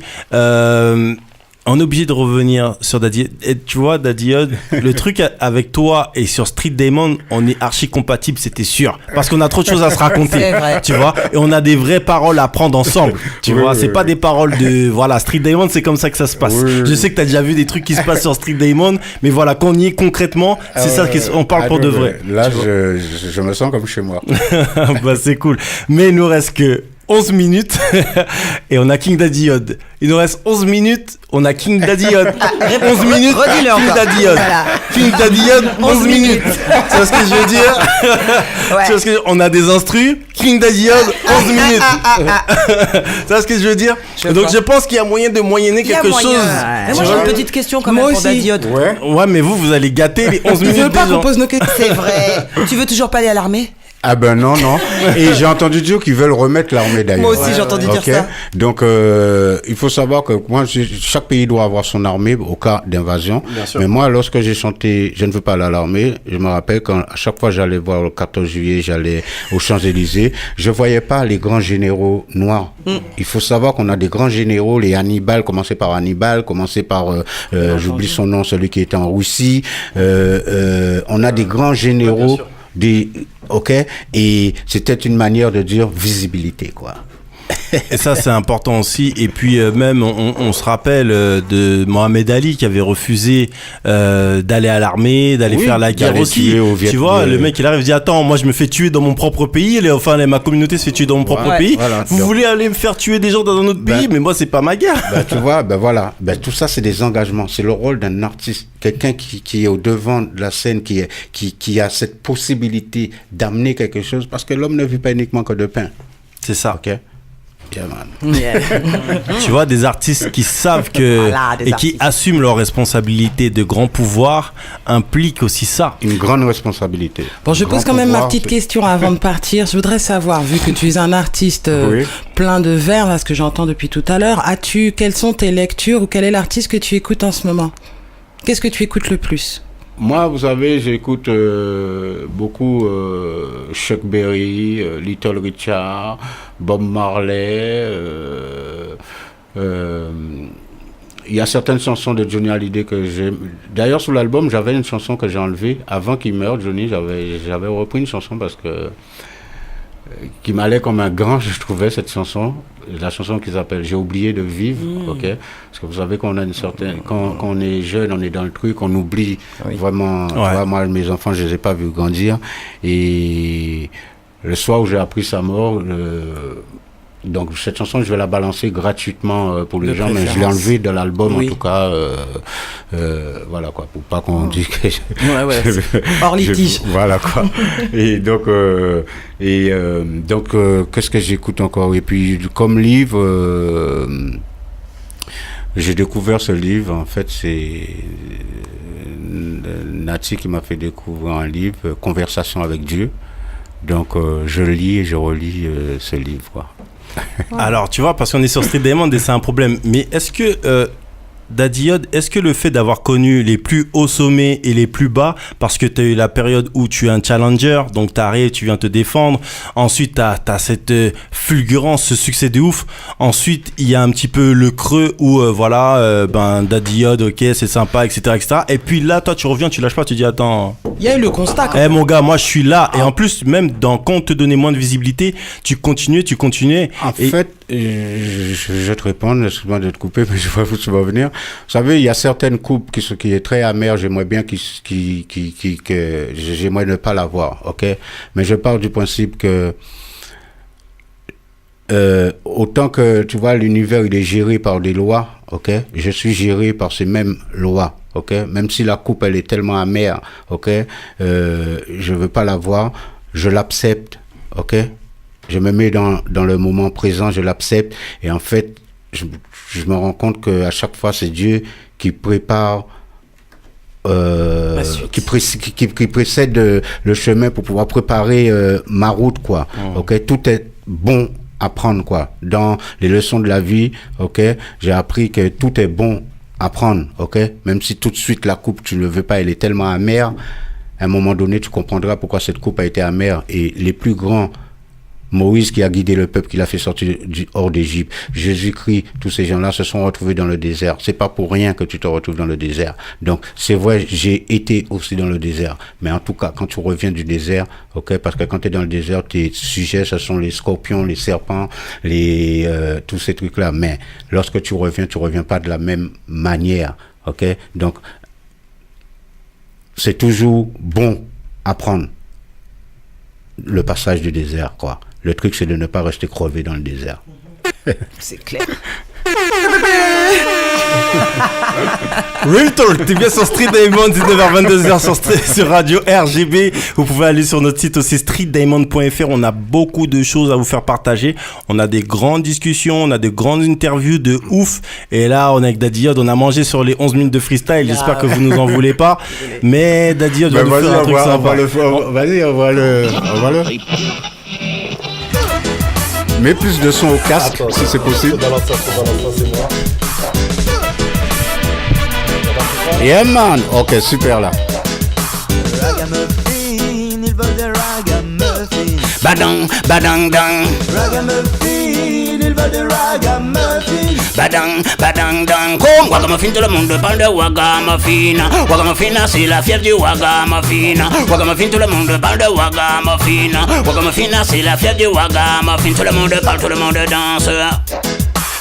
On est obligé de revenir sur Daddy. Et tu vois, Daddy Yodd, le truc avec toi et sur Street Damon, on est archi compatible, c'était sûr. Parce qu'on a trop de choses à se raconter. Tu vois, et on a des vraies paroles à prendre ensemble. Tu vois, c'est pas des paroles de, voilà, Street Damon, c'est comme ça que ça se passe. Je sais que t'as déjà vu des trucs qui se passent sur Street Damon, mais voilà, quand on y est concrètement, c'est ça qu'on parle pour de vrai. Là, je me sens comme chez moi. Bah, c'est cool. Mais il nous reste que 11 minutes et on a King Daddy Yodd. Il nous reste 11 minutes, on a King Daddy Yodd. 11 minutes, King Daddy Yodd. King Daddy Yodd, 11 minutes. Tu vois ce que je veux dire? Tu vois ce que on a des instrus, King Daddy Yodd, 11 minutes. Tu vois ce que je veux dire? Donc je pense qu'il y a moyen de moyenner quelque chose. Mais moi j'ai une petite question quand même pour Daddy Yodd. Ouais, mais vous allez gâter les 11 minutes. Tu veux pas qu'on pose nos questions? C'est vrai. Tu veux toujours pas aller à l'armée? Ah ben non. Et j'ai entendu dire qu'ils veulent remettre l'armée d'ailleurs. Moi aussi j'ai entendu dire ça. Donc il faut savoir que moi, chaque pays doit avoir son armée au cas d'invasion. Mais moi, lorsque j'ai chanté « Je ne veux pas aller à l'armée », je me rappelle quand à chaque fois j'allais voir le 14 juillet, j'allais aux Champs-Élysées, je voyais pas les grands généraux noirs. Il faut savoir qu'on a des grands généraux, les Hannibal, commencé par j'oublie son nom, celui qui était en Russie. On a des grands généraux. Ok, et c'était une manière de dire visibilité, quoi. Et ça, c'est important aussi. Et puis, même, on se rappelle de Mohamed Ali qui avait refusé d'aller à l'armée, d'aller faire la guerre aussi. Tu vois, le mec, il arrive et dit attends, moi, je me fais tuer dans mon propre pays. Ma communauté se fait tuer dans mon propre pays. Voilà. Vous voulez aller me faire tuer des gens dans un autre pays, mais moi, c'est pas ma guerre. Tu vois, voilà. Tout ça, c'est des engagements. C'est le rôle d'un artiste. Quelqu'un qui est au devant de la scène, qui a cette possibilité d'amener quelque chose. Parce que l'homme ne vit pas uniquement que de pain. C'est ça. OK. Yeah, man. Yeah. Tu vois, des artistes qui savent que qui assument leurs responsabilités de grand pouvoir impliquent aussi ça. Une grande responsabilité. Bon, je pose quand même ma petite question avant de partir. Je voudrais savoir, vu que tu es un artiste plein de verve, à ce que j'entends depuis tout à l'heure, quelles sont tes lectures ou quel est l'artiste que tu écoutes en ce moment? Qu'est-ce que tu écoutes le plus? Moi, vous savez, j'écoute beaucoup Chuck Berry, Little Richard, Bob Marley. Il y a certaines chansons de Johnny Hallyday que j'aime. D'ailleurs, sur l'album, j'avais une chanson que j'ai enlevée. Avant qu'il meure, Johnny, j'avais repris une chanson parce que qui m'allait comme un grand, je trouvais, cette chanson. La chanson qui s'appelle J'ai oublié de vivre, ok. Parce que vous savez qu'on a une certaine, quand on est jeune, on est dans le truc, on oublie vraiment. Ouais. Moi, mes enfants, je les ai pas vus grandir. Et le soir où j'ai appris sa mort, donc cette chanson, je vais la balancer gratuitement pour les gens, mais je l'ai enlevée de l'album en tout cas. Voilà quoi, pour pas qu'on dise que hors litige. Voilà quoi. Et donc qu'est-ce que j'écoute encore? Et puis comme livre, j'ai découvert ce livre. En fait, c'est Nati qui m'a fait découvrir un livre, Conversation avec Dieu. Donc je lis et je relis ce livre quoi. Alors, tu vois, parce qu'on est sur Street Diamond et c'est un problème. Mais est-ce que, Daddy Yod, est-ce que le fait d'avoir connu les plus hauts sommets et les plus bas, parce que tu as eu la période où tu es un challenger, donc tu arrives, tu viens te défendre, ensuite tu as cette fulgurance, ce succès de ouf, ensuite il y a un petit peu le creux où, Daddy Yod, ok, c'est sympa, etc., etc. Et puis là, toi, tu reviens, tu lâches pas, tu dis, attends... Il y a eu le constat. Mon gars, moi je suis là. Et en plus, même quand on te donnait moins de visibilité, tu continuais. En fait, je vais te répondre, excuse-moi de te couper, mais je vois où tu vas venir. Vous savez, il y a certaines coupes qui est très amère, j'aimerais bien que j'aimerais ne pas l'avoir, ok? Mais je pars du principe que autant que, tu vois, l'univers, il est géré par des lois, ok? Je suis géré par ces mêmes lois. Ok, même si la coupe elle est tellement amère, ok, je veux pas la voir, je l'accepte, ok, je me mets dans le moment présent, je l'accepte et en fait je me rends compte que à chaque fois c'est Dieu qui prépare, qui précède le chemin pour pouvoir préparer ma route quoi, ok, tout est bon à prendre quoi, dans les leçons de la vie, ok, j'ai appris que tout est bon apprendre, ok? Même si tout de suite la coupe, tu ne le veux pas, elle est tellement amère, à un moment donné, tu comprendras pourquoi cette coupe a été amère. Et les plus grands, Moïse qui a guidé le peuple, qui l'a fait sortir hors d'Égypte, Jésus-Christ, tous ces gens-là se sont retrouvés dans le désert. C'est pas pour rien que tu te retrouves dans le désert. Donc, c'est vrai, j'ai été aussi dans le désert. Mais en tout cas, quand tu reviens du désert, ok, parce que quand tu es dans le désert, tes sujets, ce sont les scorpions, les serpents, tous ces trucs-là. Mais lorsque tu reviens pas de la même manière, ok? Donc, c'est toujours bon à prendre le passage du désert, quoi. Le truc, c'est de ne pas rester crevé dans le désert. C'est clair. Real Talk, t'es bien sur Street Diamond, 19h-22h sur Radio RGB. Vous pouvez aller sur notre site aussi streetdiamond.fr. On a beaucoup de choses à vous faire partager. On a des grandes discussions, on a de grandes interviews de ouf. Et là, on est avec Daddy Yod, on a mangé sur les 11 minutes de freestyle. J'espère que vous nous en voulez pas. Mais Daddy Yod va nous faire un truc sympa. Vas-y, on va le... Mets plus de son au casque, si c'est possible. Yeah man. Ok, super là. Ragamuffin, ils veulent des ragamuffins. Badang, badang, dang. Ragamuffin, ils veulent des ragamuffins. badang, badang, dang. Comme Ragamuffin, tout le monde parle de Ragamuffin. Ragamuffin, c'est la fièvre du Ragamuffin. Ragamuffin, tout le monde parle de Ragamuffin. Ragamuffin, c'est la fièvre du Ragamuffin. Tout le monde parle, tout le monde danse.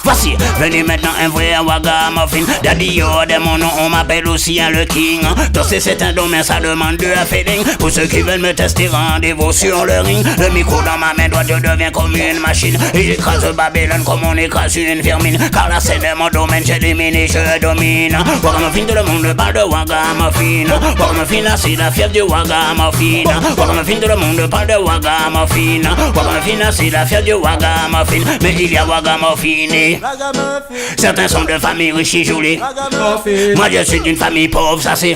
Voici, venez maintenant un vrai Ragamuffin. Daddy Yod, mon nom, on m'appelle aussi le King. Danser c'est un don, mais ça demande de la feeling. Pour ceux qui veulent me tester, rendez-vous sur le ring. Le micro dans ma main droite devient comme une machine. Et j'écrase Babylone comme on écrase une vermine. Car la scène est mon domaine, j'ai dominé, je domine. Ragamuffin, tout le monde parle de Ragamuffin. Ragamuffin, c'est la fièvre du Ragamuffin. Ragamuffin, tout le monde parle de Ragamuffin. Ragamuffin, c'est la fièvre du Ragamuffin. Mais il y a Ragamuffin. Certains sont de famille riches et jolies. Moi je suis d'une famille pauvre, ça c'est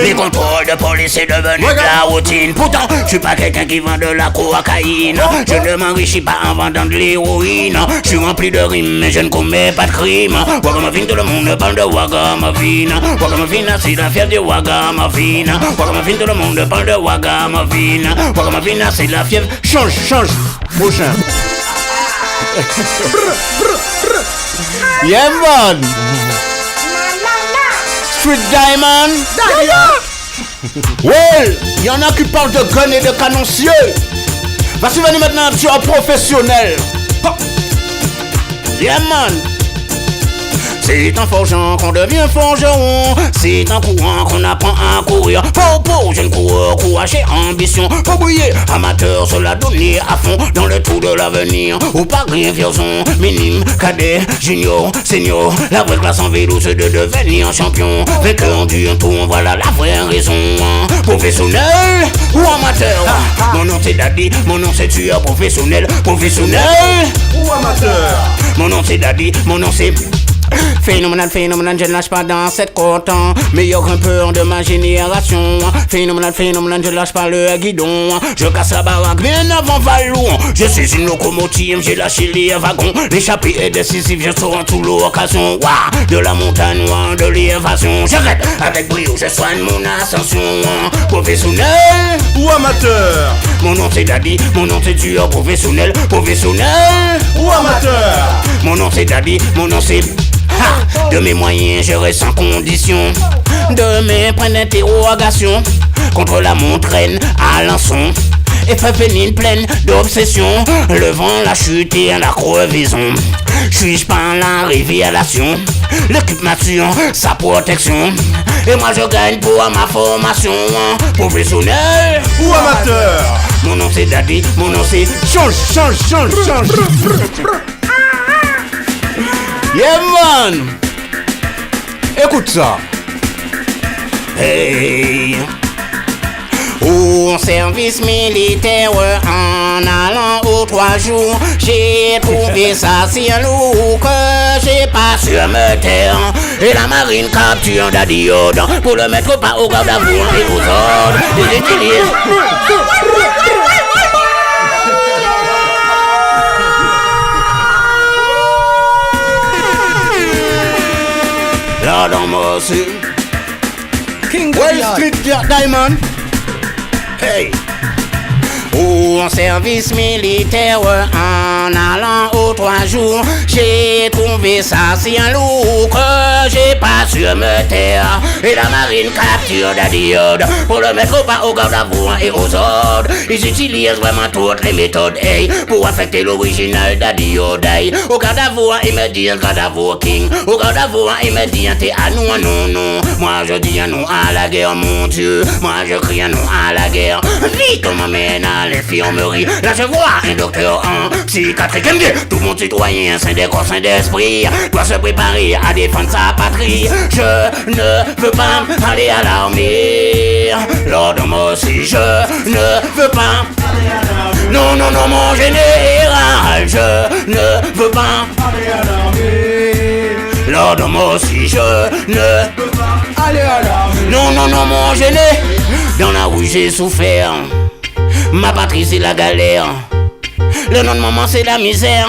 les contrôles de police est devenu de la routine. Pourtant je suis pas quelqu'un qui vend de la cocaïne. Je ne m'enrichis pas en vendant de l'héroïne. Je suis rempli de rimes mais je ne commets pas de crime. Ragamuffin, tout le monde parle de Ragamuffin. Ragamuffin, c'est la fièvre du Ragamuffin. Ragamuffin, tout le monde parle de Ragamuffin. Ragamuffin, c'est la fièvre. Change, change, prochain. Yeah man, Street Diamond. Well, y'en a qui parlent de gun et de canoncieux. Voici venir maintenant un tueur professionnel. Yeah man. C'est en forgeant qu'on devient forgeron. C'est en courant qu'on apprend à courir. Pour jeune coureur, courage et ambition. Faut briller, amateur, se la donner à fond dans le trou de l'avenir. Ou pas rien, vierzon, minime, cadet, junior, senior. La vraie classe en vélo, c'est de devenir champion. Vainqueur du tour, voilà la vraie raison. Professionnel ou amateur. Mon nom c'est Daddy, mon nom c'est tueur professionnel. Professionnel ou amateur. Mon nom c'est Daddy, mon nom c'est... Phénoménal, phénoménal, je ne lâche pas dans cette côte. Meilleur grimpeur de ma génération. Phénoménal, phénoménal, je ne lâche pas le guidon. Je casse la baraque bien avant Valou. Je suis une locomotive, j'ai lâché les wagons. L'échappée est décisive, je sors en toute l'occasion. Ouah, de la montagne, de l'évasion. J'arrête avec brio, je soigne mon ascension. Professionnel ou amateur. Mon nom c'est Daddy, mon nom c'est tueur professionnel. Professionnel ou amateur. Mon nom c'est Daddy, mon nom c'est... De mes moyens, je reste sans condition. De mes points d'interrogation. Contre la montraine à Alençon. Épreuve pénible pleine d'obsession. Le vent, la chute et la crevaison. Suis-je pas la révélation? L'équipe mature, sa protection. Et moi je gagne pour ma formation. Professionnel ou amateur. Mon nom c'est Daddy, mon nom c'est... Change, change, change, change. Yeah man. Écoute ça. Hey. Au service militaire, en allant aux 3 jours, j'ai trouvé ça si lourd que j'ai pas su me taire. Et la marine capture Daddy Yod pour le mettre pas au garde à vous et aux ordres des utiliser. Là dans moi aussi King Street Diamond. Hey. Ou en service militaire, en allant aux 3 jours, j'ai trouvé ça si lourd que j'ai pas su me taire. Et la marine capture Daddy Yod pour le mettre pas au garde à vous et aux ordres. Ils utilisent vraiment toutes les méthodes, hey, pour affecter l'original Daddy Yod. Au garde à vous, ils me disent garde à vous King. Au garde à vous, ils me disent t'es à nous, non, non. Moi je dis un non à la guerre, mon Dieu. Moi je crie un non à la guerre. Vite on m'emmène à l'infirmerie. Là je vois un docteur en psychiatrie qui me dit tout mon citoyen sain des corps, sain d'esprit doit se préparer à défendre sa patrie. Je ne veux pas aller à l'armée. Lors de moi aussi je ne veux pas. Non, non, non mon général, je ne veux pas aller à l'armée. Lors de moi aussi je ne veux pas aller à l'armée. Non, non, non mon général. Dans la rue j'ai souffert. Ma patrie c'est la galère. Le nom de maman c'est la misère.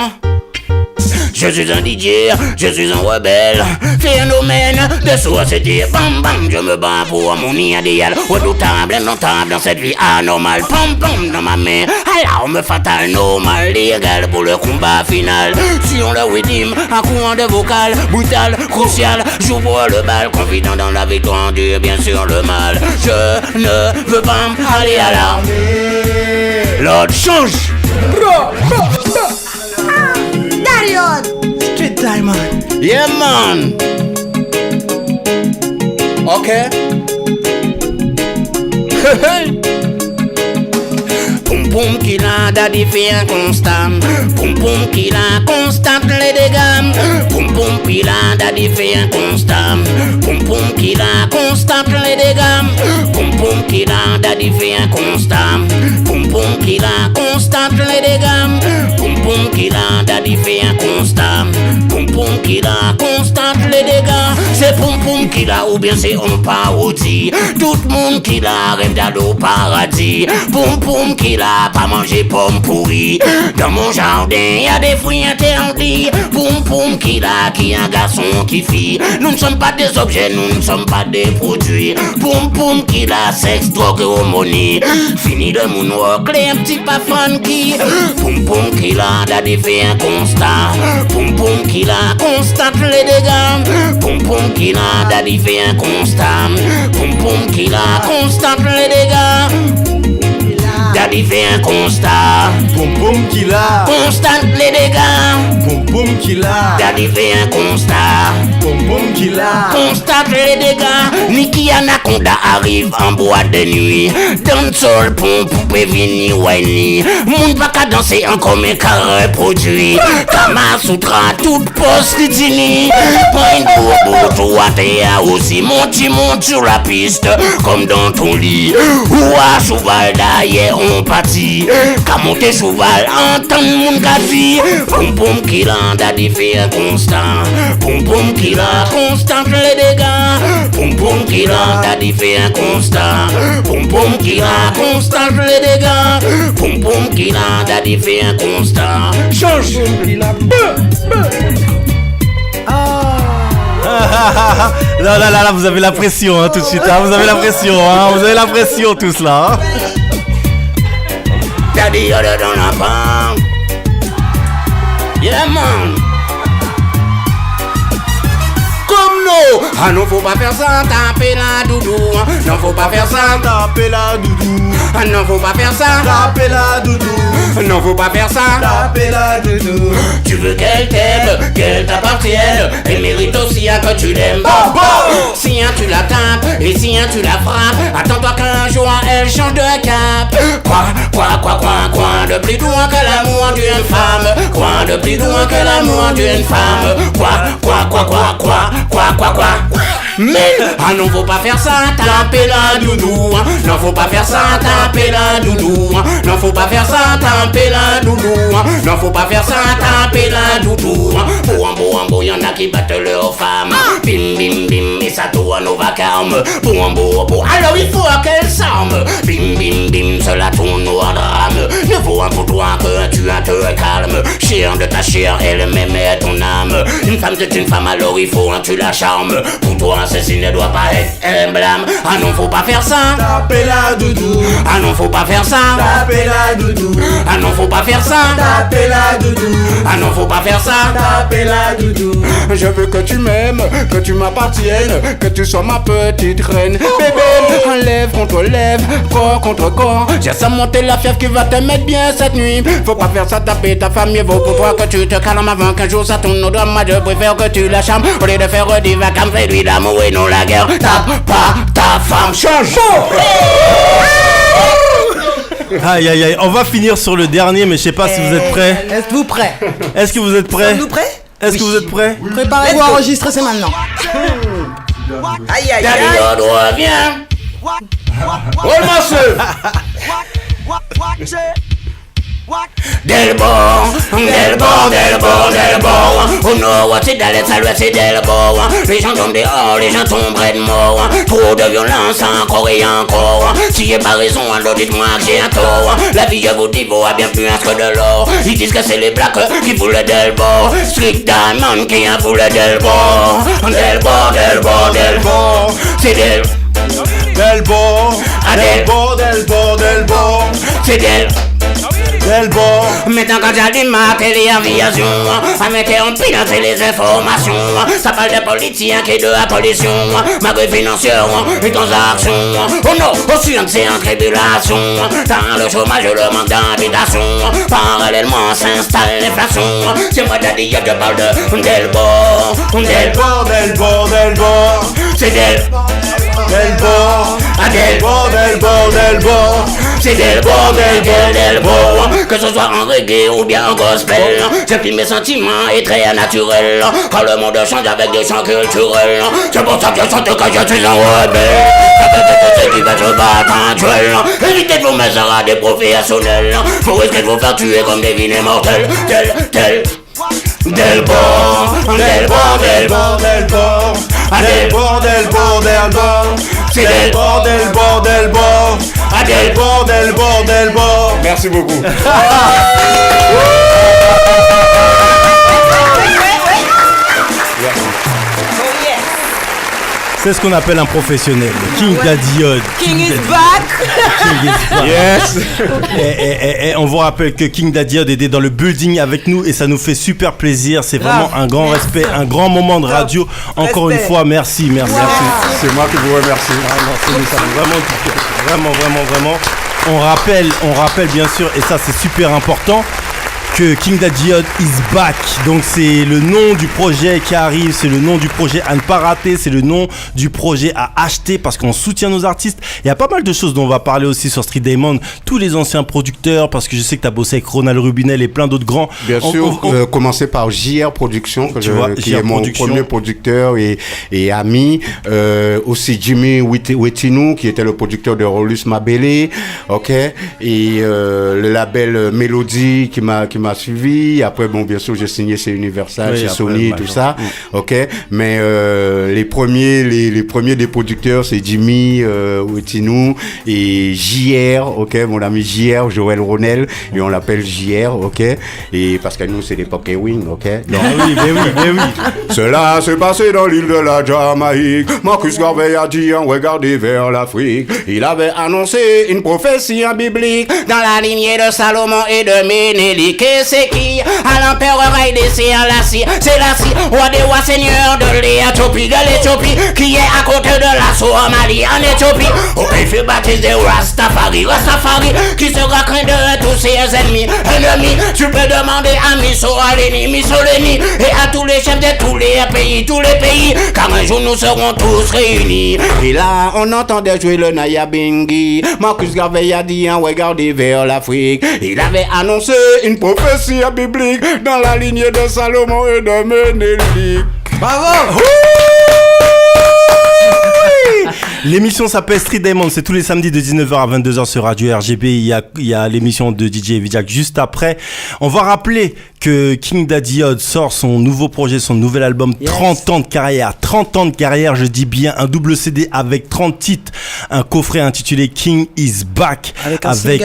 Je suis un DJ, je suis un rebelle. Phénomène de société. Bam bam, je me bats pour mon idéal. Redoutable, notable dans cette vie anormale. Pam pam dans ma main, alarme fatale, normal, légal pour le combat final. Sur le rythme, un courant de vocal, brutal, crucial. J'ouvre le bal, confident dans la victoire, Dieu bien sûr le mal. Je ne veux pas aller à l'armée. L'autre change. Street Diamond. Yeah man. Okay. Poum poum qu'il a daddy fait un constat. Poum poum qu'il a constate les dégâts. Poum poum qu'il a daddy fait un constat. Poum poum qu'il a constate les dégâts. Poum poum qu'il a daddy fait un constat. Poum poum qu'il a constate les dégâts. Poum poum qu'il a daddy fait un constat. Poum poum qu'il a constate les dégâts. C'est poum poum qu'il a ou bien c'est on parodie. Tout le monde qu'il a rêve d'aller au paradis. Poum poum qu'il a pas mangé pomme pourrie. Dans mon jardin y'a des fruits interdits. Poum poum qu'il a qui un garçon qui fille. Nous ne sommes pas des objets, nous ne sommes pas des produits. Poum poum qu'il a sexe, drogue et harmonie. Fini le moonwalk, les petits pas funky. Poum poum qu'il a daddy fait un constat. Poum poum qu'il a constate les dégâts. Poum poum qu'il a daddy fait un constat. Poum poum qu'il a constate les dégâts. Daddy fait un constat. Poum poum qu'il a. Constate les dégâts. Poum poum qu'il a. Daddy fait un constat. Poum poum qu'il a. Constate les dégâts. Niki Anaconda arrive en boîte de nuit. Dancehall poum poupée vini whiny. Moun pas qu'à danser encore mais qu'à reproduire. Kama Sutra toute poste tini. Point pour toi t'es aussi. Monte sur la piste comme dans ton lit. Ouah cheval d'ailleurs on partit. Qu'à monter cheval entendre mon gadi. Poum poum qu'il a daddy fait un constat. Poum poum qu'il a constate les dégâts. Poum poum qu'il a daddy fait un constat. Poum poum qu'il a constate les dégâts. Poum poum qu'il a daddy fait un constat. Change. Là, vous avez la pression hein, tout de suite. Hein, vous avez la pression, hein, vous avez la pression tous là. Hein. Daddy, y'a dans la banque. Yeah, man. Comme nous. Ah non, faut pas faire ça, taper la doudou. Non, faut pas faire ça, taper la doudou. Ah non, faut pas faire ça, taper la doudou. Non, faut pas faire ça, taper la doudou. Tu veux qu'elle t'aime, qu'elle t'appartienne. Elle mérite aussi que tu l'aimes. Si tu la tapes et si tu la frappes, attends-toi qu'un jour elle change de cap. Quoi, de plus loin que l'amour d'une femme. Quoi, de plus loin que l'amour d'une femme. Quoi. Mais, ah non, faut pas faire ça, taper la doudou. Non, faut pas faire ça, taper la doudou. Non, faut pas faire ça, taper la doudou. Non, faut pas faire ça, taper la doudou. Pour y'en a qui battent leurs femmes. Bim, bim, bim, et ça tourne au vacarme. Pour, alors il faut qu'elle s'arme. Bim, bim, bim, cela tourne au drame. Ne faut un pour toi que tu te calmes. Chair de ta chair, elle-même est ton âme. Une femme c'est une femme, alors il faut tu la charmes. Pour toi, ceci ne doit pas être un blâme. Ah non, faut pas faire ça, taper la doudou. Ah non, faut pas faire ça, taper la doudou. Ah non, faut pas faire ça, taper la doudou. Ah non, faut pas faire ça, taper la doudou. Je veux que tu m'aimes, que tu m'appartiennes, que tu sois ma petite reine. Bébé, lève contre lève, corps contre corps. J'ai ça monter la fièvre qui va te mettre bien cette nuit. Faut pas faire ça, taper ta famille. Vaut pour toi que tu te calmes avant qu'un jour ça tourne au doigt. Moi je préfère que tu la charmes. Au lieu de faire des vacances, fais-lui l'amour et non la guerre. Tape pas ta femme, change. Aïe, on va finir sur le dernier, mais je sais pas si vous êtes prêts. Êtes-vous prêts? Est-ce que vous êtes prêts? Sommes-nous prêts? Est-ce que vous êtes prêts? Préparez-vous à enregistrer, c'est maintenant. Aïe, Daddy, reviens. Oh le Del bord, del bord, del bord, del bord. Au nord, c'est d'Alès à l'ouest, c'est del bord. Les gens tombent dehors, les gens tombent près de mort. Trop de violence encore et encore. Si j'ai pas raison, alors dites-moi que j'ai un tort. La vie, je vous dis, vaut bien plus un que de l'or. Ils disent que c'est les blacks qui voulaient del bord. Strict Diamond qui a voulu del bord. Del bord, del bord, del bord. C'est del Delbo, Delbo, Delbo, Delbo. C'est del Delbo. Maintenant quand j'allume ma télévision, ça m'interrompt dans les informations. Ça parle des politiciens qui de la pollution, malgré financière et transactions. Oh non, au sud c'est en tribulation. Dans le chômage, le manque d'habitation. Parallèlement s'installe l'inflation. C'est moi Daddy Yod, je parle de Delbo. Delbo, Delbo, Delbo. C'est del Delbo, Delbo, Delbo, Delbo. C'est del bon, que ce soit en reggae ou bien en gospel. J'exprime mes sentiments et très naturel. Quand le monde change avec des chants culturels. C'est pour ça que je chante quand je suis en rebelle. Ça fait qui va se battre en duel. Évitez de vous mettre à des professionnels. Vous risquez de vous faire tuer comme des vignes mortels. Del bon, del bon, del bon, del bon. Delbo, Delbo, Delbo. C'est del bon, Delbo, Delbo. Delbo, Delbo, Delbo. Merci beaucoup. C'est ce qu'on appelle un professionnel. King Daddy Yod. King is back. King is back. Yes. Et on vous rappelle que King Daddy Yod était dans le building avec nous et ça nous fait super plaisir. C'est vraiment un grand respect, un grand moment de radio. Encore une fois, merci, merci. C'est moi qui vous remercie. Vraiment. On rappelle bien sûr, et ça c'est super important, que King Daddy Yod is back. Donc c'est le nom du projet qui arrive, c'est le nom du projet à ne pas rater, c'est le nom du projet à acheter parce qu'on soutient nos artistes. Il y a pas mal de choses dont on va parler aussi sur Street Diamond, tous les anciens producteurs, parce que je sais que tu as bossé avec Ronald Rubinel et plein d'autres grands. Bien sûr, commencer par JR Production, qui est mon premier producteur et ami. Aussi Jimmy Wetinou, qui était le producteur de Rolus Mabele, ok, et le label Mélodie qui m'a suivi. Après, bon, bien sûr, j'ai signé chez Universal, chez Sony, tout ça. Ok. Mais, les premiers des producteurs, c'est Jimmy, Wetinou et JR, ok. Mon ami JR, Joël Ronel, et on l'appelle JR, ok. Et parce que nous, c'est l'époque Ewing, ok. Donc, oui. Cela s'est passé dans l'île de la Jamaïque. Marcus Garvey a dit, regardez vers l'Afrique. Il avait annoncé une prophétie biblique dans la lignée de Salomon et de Ménélique. Et c'est qui à l'empereur Haïdé, c'est Lassie, roi des rois, seigneur de l'Éthiopie, qui est à côté de la Somalie en Éthiopie. Oh, il fait baptiser Rastafari, qui sera craint de tous ses ennemis. Tu peux demander à Mussolini, et à tous les chefs de tous les pays, car un jour nous serons tous réunis. Et là, on entendait jouer le Nayabingi. Marcus Garvey a dit, regardez vers l'Afrique. Il avait annoncé une prophétie biblique dans la lignée de Salomon et de Ménélique. Bravo. L'émission s'appelle Street Diamond, c'est tous les samedis de 19h à 22h sur Radio RGB. Il y a l'émission de DJ Evidiak juste après. On va rappeler que King Daddy Yod sort son nouveau projet, son nouvel album, 30 ans de carrière. 30 ans de carrière, je dis bien, un double CD avec 30 titres, un coffret intitulé King is Back avec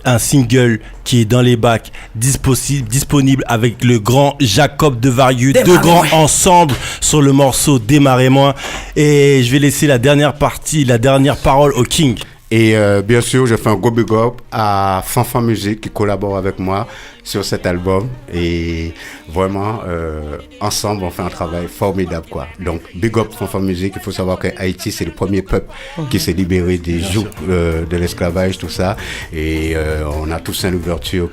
un single qui est dans les bacs, disponible avec le grand Jacob Devarieux, deux grands ensemble sur le morceau Démarrez-moi. Et je vais laisser la dernière parole au King. Et bien sûr, je fais un gros big up à Fanfan Music qui collabore avec moi sur cet album. Et vraiment, ensemble, on fait un travail formidable, quoi. Donc, big up Fanfan Music. Il faut savoir que Haïti, c'est le premier peuple qui s'est libéré des jougs de l'esclavage, tout ça. Et on a tous une ouverture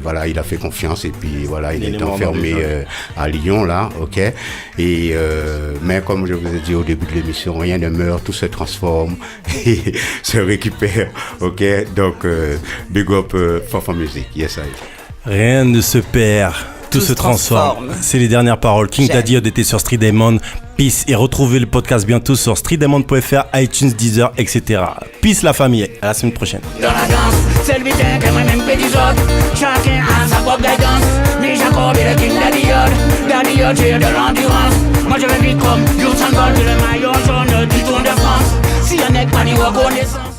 voilà, il a fait confiance et puis voilà, il est enfermé à Lyon, là, ok. Et mais comme je vous ai dit au début de l'émission, rien ne meurt, tout se transforme et se récupère, ok. Donc, big up Fanfan Music. Yes, I. Rien ne se perd, tout se transforme. C'est les dernières paroles. King Daddy Yod était sur Street Diamond. Peace. Et retrouvez le podcast bientôt sur streetdiamond.fr, iTunes, Deezer, etc. Peace la famille. À la semaine prochaine. Dans la danse, c'est le butin que moi-même fais des autres. Chacun a sa propre guidance. Mais Jacob est le King Daddy Yod. Daddy Yod, j'ai de l'endurance. Moi je vais vite comme Usain Bolt, le maillot jaune du Tour de France. Si on n'est pas ni reconnaissance.